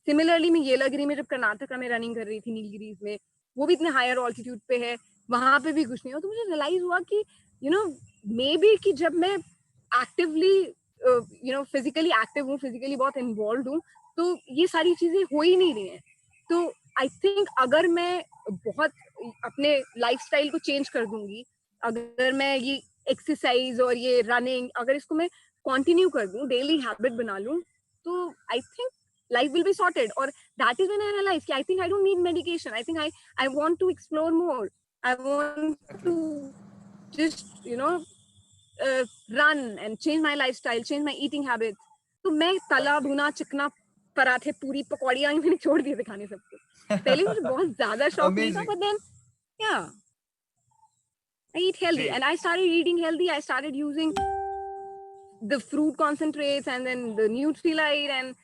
सिमिलरली मैं येलागिरी में जब कर्नाटका में रनिंग कर रही थी, नीलगिरीज में, वो भी इतने हायर ऑल्टीट्यूड पे है, वहां पे भी कुछ नहीं हो। तो मुझे रियलाइज हुआ कि यू नो मे बी कि जब मैं एक्टिवली फिजिकली एक्टिव हूँ, फिजिकली बहुत इन्वॉल्व हूँ, तो ये सारी चीजें हो ही नहीं रही हैं। तो आई थिंक अगर मैं बहुत अपने लाइफस्टाइल को चेंज कर दूंगी, अगर मैं ये एक्सरसाइज और ये रनिंग अगर इसको मैं कंटिन्यू कर दूं, डेली हैबिट बना लूं, तो I think life will be sorted. Or that is when I realized I think I don't need medication. I think I want to explore more. I want to Exactly. just run and change my lifestyle, change my eating habits. तो मैं तला भुना चिकना पराठे पूरी पकौड़ियाँ मैंने छोड़ दिए थे खाने सबको। पहले मुझे बहुत ज्यादा शौक नहीं था, Amazing. but then yeah, I eat healthy Great. and I started eating healthy. I started using the fruit concentrates and then the Nutrilite, and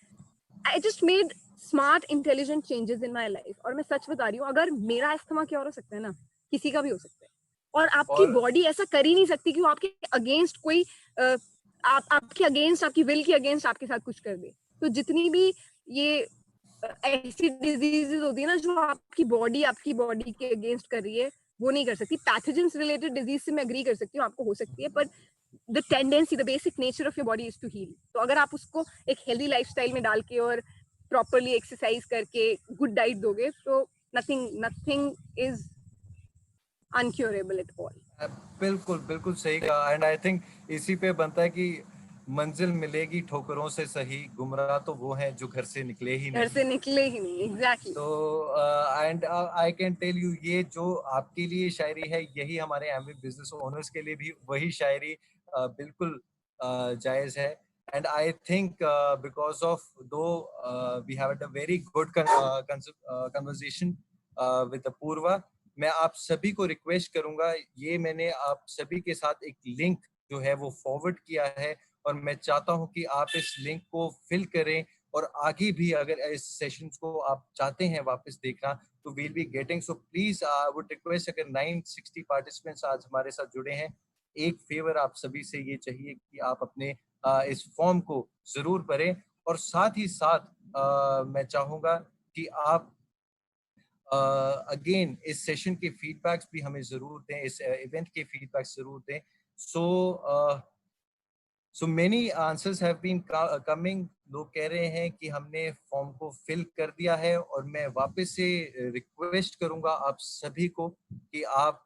I just made smart intelligent changes in my life. और मैं सच बता रही हूँ, अगर मेरा asthma क्या हो सकता है ना, किसी का भी हो सकता है। और आपकी और बॉडी ऐसा कर ही नहीं सकती कि वो आपके अगेंस्ट कोई आपके अगेंस्ट, आपकी विल के अगेंस्ट आपके साथ कुछ कर दे। तो जितनी भी ये ऐसी डिजीजेस होती है ना जो आपकी बॉडी के अगेंस्ट कर रही है, वो नहीं कर सकती। पैथोजेंस रिलेटेड डिजीज से मैं एग्री कर सकती हूँ, आपको हो सकती है, पर the tendency, the basic nature of your body is to heal. तो अगर आप उसको एक हेल्दी लाइफस्टाइल में डाल के और प्रॉपरली एक्सरसाइज करके गुड डाइट दोगे, तो नथिंग इज अनक्योरेबल एट ऑल। बिल्कुल बिल्कुल सही कहा। एंड आई थिंक इसी पे बनता है कि मंजिल मिलेगी ठोकरों से सही, गुमराह तो वो हैं जो घर से निकले ही घर नहीं। से निकले ही नहीं, एग्जैक्टली। तो and I can tell you, ये जो आपके लिए शायरी है, यही हमारे एमबी बिजनेस ओनर्स के लिए भी वही शायरी बिल्कुल जायज है। And I think because of though we have a very good conversation with Apoorva, मैं आप सभी को रिक्वेस्ट करूंगा, ये मैंने आप सभी के साथ एक लिंक जो है वो फॉरवर्ड किया है, और मैं चाहता हूं कि आप इस लिंक को फिल करें, और आगे भी अगर इस सेशंस को आप चाहते हैं वापस देखना, तो we'll be getting. So please would request, अगर 960 पार्टिसिपेंट्स आज हमारे साथ जुड़े हैं, एक फेवर आप सभी से ये चाहिए कि आप अपने इस फॉर्म को जरूर भरें, और साथ ही साथ मैं चाहूंगा कि आप अगेन इस सेशन के फीडबैक्स भी हमें जरूर दें, इस इवेंट के फीडबैक्स जरूर दें। So many answers have been coming. लोग कह रहे हैं कि हमने फॉर्म को फिल कर दिया है, और मैं वापस से रिक्वेस्ट करूंगा आप सभी को कि आप